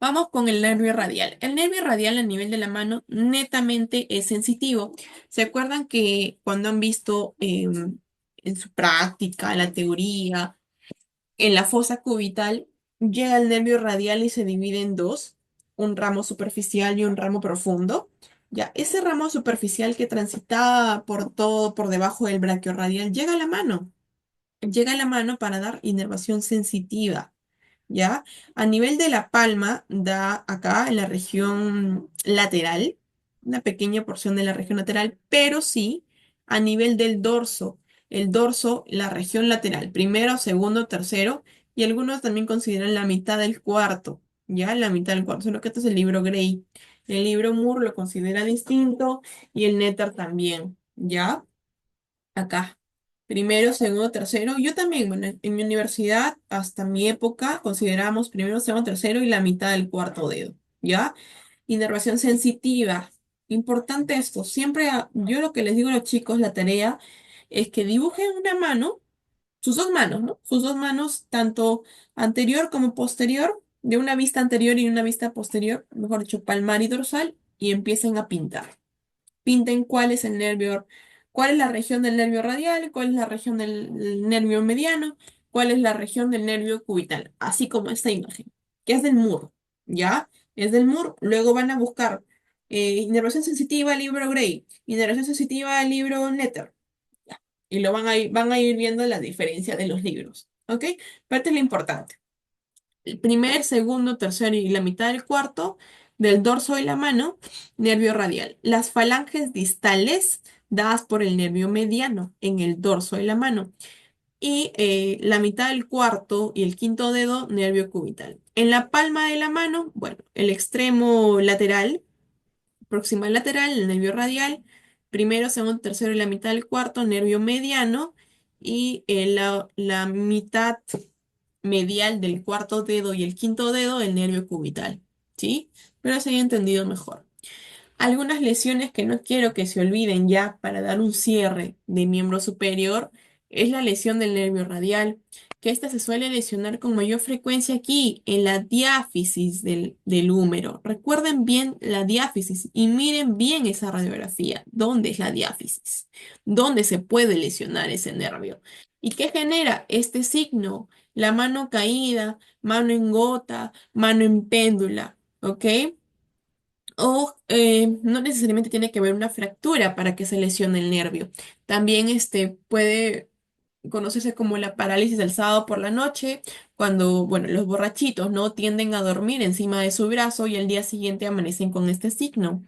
Vamos con el nervio radial. El nervio radial a nivel de la mano netamente es sensitivo. ¿Se acuerdan que cuando han visto en su práctica, la teoría, en la fosa cubital, llega el nervio radial y se divide en dos, un ramo superficial y un ramo profundo? Ya, ese ramo superficial que transita por todo, por debajo del braquiorradial, llega a la mano. Llega a la mano para dar inervación sensitiva. ¿Ya? A nivel de la palma, da acá en la región lateral, una pequeña porción de la región lateral, pero sí a nivel del dorso. El dorso, la región lateral, primero, segundo, tercero, y algunos también consideran la mitad del cuarto, ¿ya? La mitad del cuarto, solo que este es el libro Gray. El libro Moore lo considera distinto y el Netter también, ¿ya? Acá. Primero, segundo, tercero. Yo también, bueno, en mi universidad, hasta mi época, consideramos primero, segundo, tercero y la mitad del cuarto dedo, ¿ya? Inervación sensitiva. Importante esto. Siempre, yo lo que les digo a los chicos, la tarea es que dibujen una mano, sus dos manos, ¿no? Sus dos manos, tanto anterior como posterior, de una vista anterior y una vista posterior, mejor dicho, palmar y dorsal, y empiecen a pintar. Pinten cuál es el nervio, cuál es la región del nervio radial, cuál es la región del nervio mediano, cuál es la región del nervio cubital, así como esta imagen, que es del muro, ¿ya? Es del muro. Luego van a buscar inervación sensitiva, libro Gray, inervación sensitiva, libro Netter, ¿ya? Y van a ir viendo la diferencia de los libros, ¿ok? Pero esto es lo importante. El primer, segundo, tercero y la mitad del cuarto del dorso de la mano, nervio radial. Las falanges distales dadas por el nervio mediano en el dorso de la mano. Y la mitad del cuarto y el quinto dedo, nervio cubital. En la palma de la mano, bueno, el extremo lateral, proximal lateral, el nervio radial. Primero, segundo, tercero y la mitad del cuarto, nervio mediano. Y la mitad medial del cuarto dedo y el quinto dedo, el nervio cubital, ¿sí? Pero se haya entendido mejor. Algunas lesiones que no quiero que se olviden ya para dar un cierre de miembro superior es la lesión del nervio radial, que esta se suele lesionar con mayor frecuencia aquí en la diáfisis del húmero. Recuerden bien la diáfisis y miren bien esa radiografía. ¿Dónde es la diáfisis? ¿Dónde se puede lesionar ese nervio? ¿Y qué genera este signo? La mano caída, mano en gota, mano en péndula, ¿ok? O no necesariamente tiene que haber una fractura para que se lesione el nervio. También puede conocerse como la parálisis del sábado por la noche, cuando, bueno, los borrachitos no tienden a dormir encima de su brazo y al día siguiente amanecen con este signo.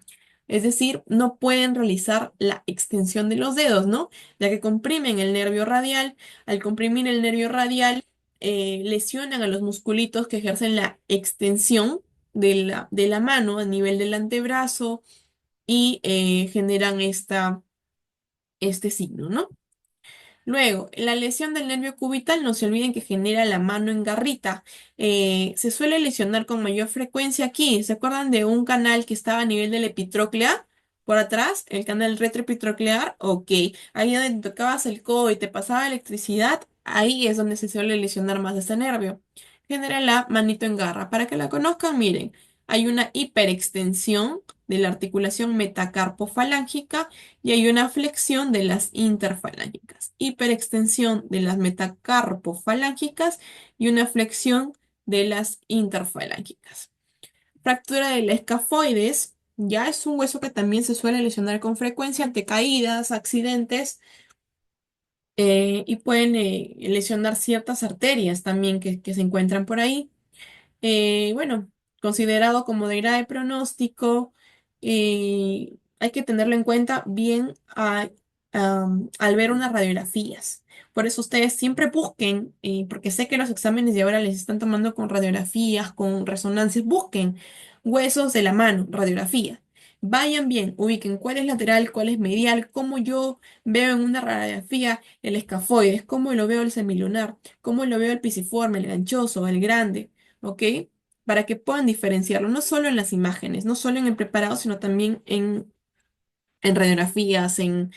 Es decir, no pueden realizar la extensión de los dedos, ¿no? Ya que comprimen el nervio radial. Al comprimir el nervio radial, lesionan a los musculitos que ejercen la extensión de la mano a nivel del antebrazo y generan este signo, ¿no? Luego, la lesión del nervio cubital, no se olviden que genera la mano en garrita. Se suele lesionar con mayor frecuencia aquí. ¿Se acuerdan de un canal que estaba a nivel de la epitróclea? Por atrás, el canal retroepitroclear. Ok. Ahí donde te tocabas el codo y te pasaba electricidad, ahí es donde se suele lesionar más ese nervio. Genera la manito en garra. Para que la conozcan, miren, hay una hiperextensión de la articulación metacarpofalángica y hay una flexión de las interfalángicas, hiperextensión de las metacarpofalángicas y una flexión de las interfalángicas. Fractura del escafoides, ya es un hueso que también se suele lesionar con frecuencia ante caídas, accidentes y pueden lesionar ciertas arterias también que se encuentran por ahí. Bueno, considerado como de grave pronóstico, hay que tenerlo en cuenta bien al ver unas radiografías. Por eso ustedes siempre busquen, porque sé que los exámenes de ahora les están tomando con radiografías, con resonancias, busquen huesos de la mano, radiografía. Vayan bien, ubiquen cuál es lateral, cuál es medial, cómo yo veo en una radiografía el escafoides, cómo lo veo el semilunar, cómo lo veo el pisiforme, el ganchoso, el grande. ¿Ok? Para que puedan diferenciarlo, no solo en las imágenes, no solo en el preparado, sino también en radiografías, en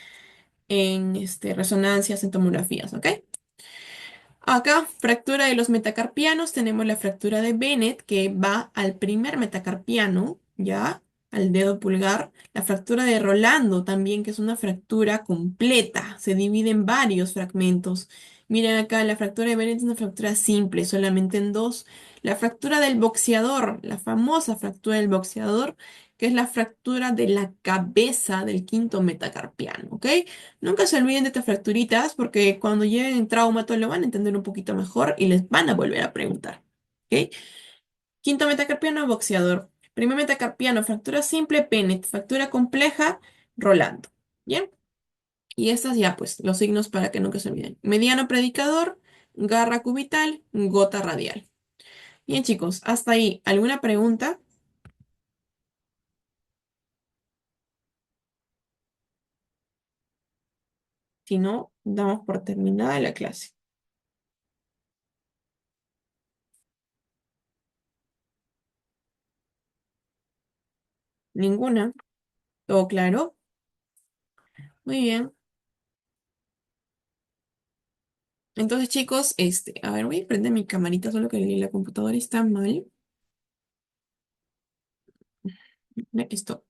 resonancias, en tomografías, ¿ok? Acá, fractura de los metacarpianos, tenemos la fractura de Bennett que va al primer metacarpiano, ¿ya? Al dedo pulgar. La fractura de Rolando también, que es una fractura completa, se divide en varios fragmentos. Miren acá, la fractura de Bennett es una fractura simple, solamente en dos. La fractura del boxeador, la famosa fractura del boxeador, que es la fractura de la cabeza del quinto metacarpiano, ¿ok? Nunca se olviden de estas fracturitas porque cuando lleguen en traumato lo van a entender un poquito mejor y les van a volver a preguntar. ¿Ok? Quinto metacarpiano, boxeador. Primer metacarpiano, fractura simple, Bennett. Fractura compleja, Rolando. ¿Bien? Y estas ya, pues, los signos para que nunca se olviden. Mediano predicador, garra cubital, gota radial. Bien, chicos, hasta ahí. ¿Alguna pregunta? Si no, damos por terminada la clase. ¿Ninguna? ¿Todo claro? Muy bien. Entonces, chicos, a ver, voy a prender mi camarita, solo que la computadora está mal. Esto.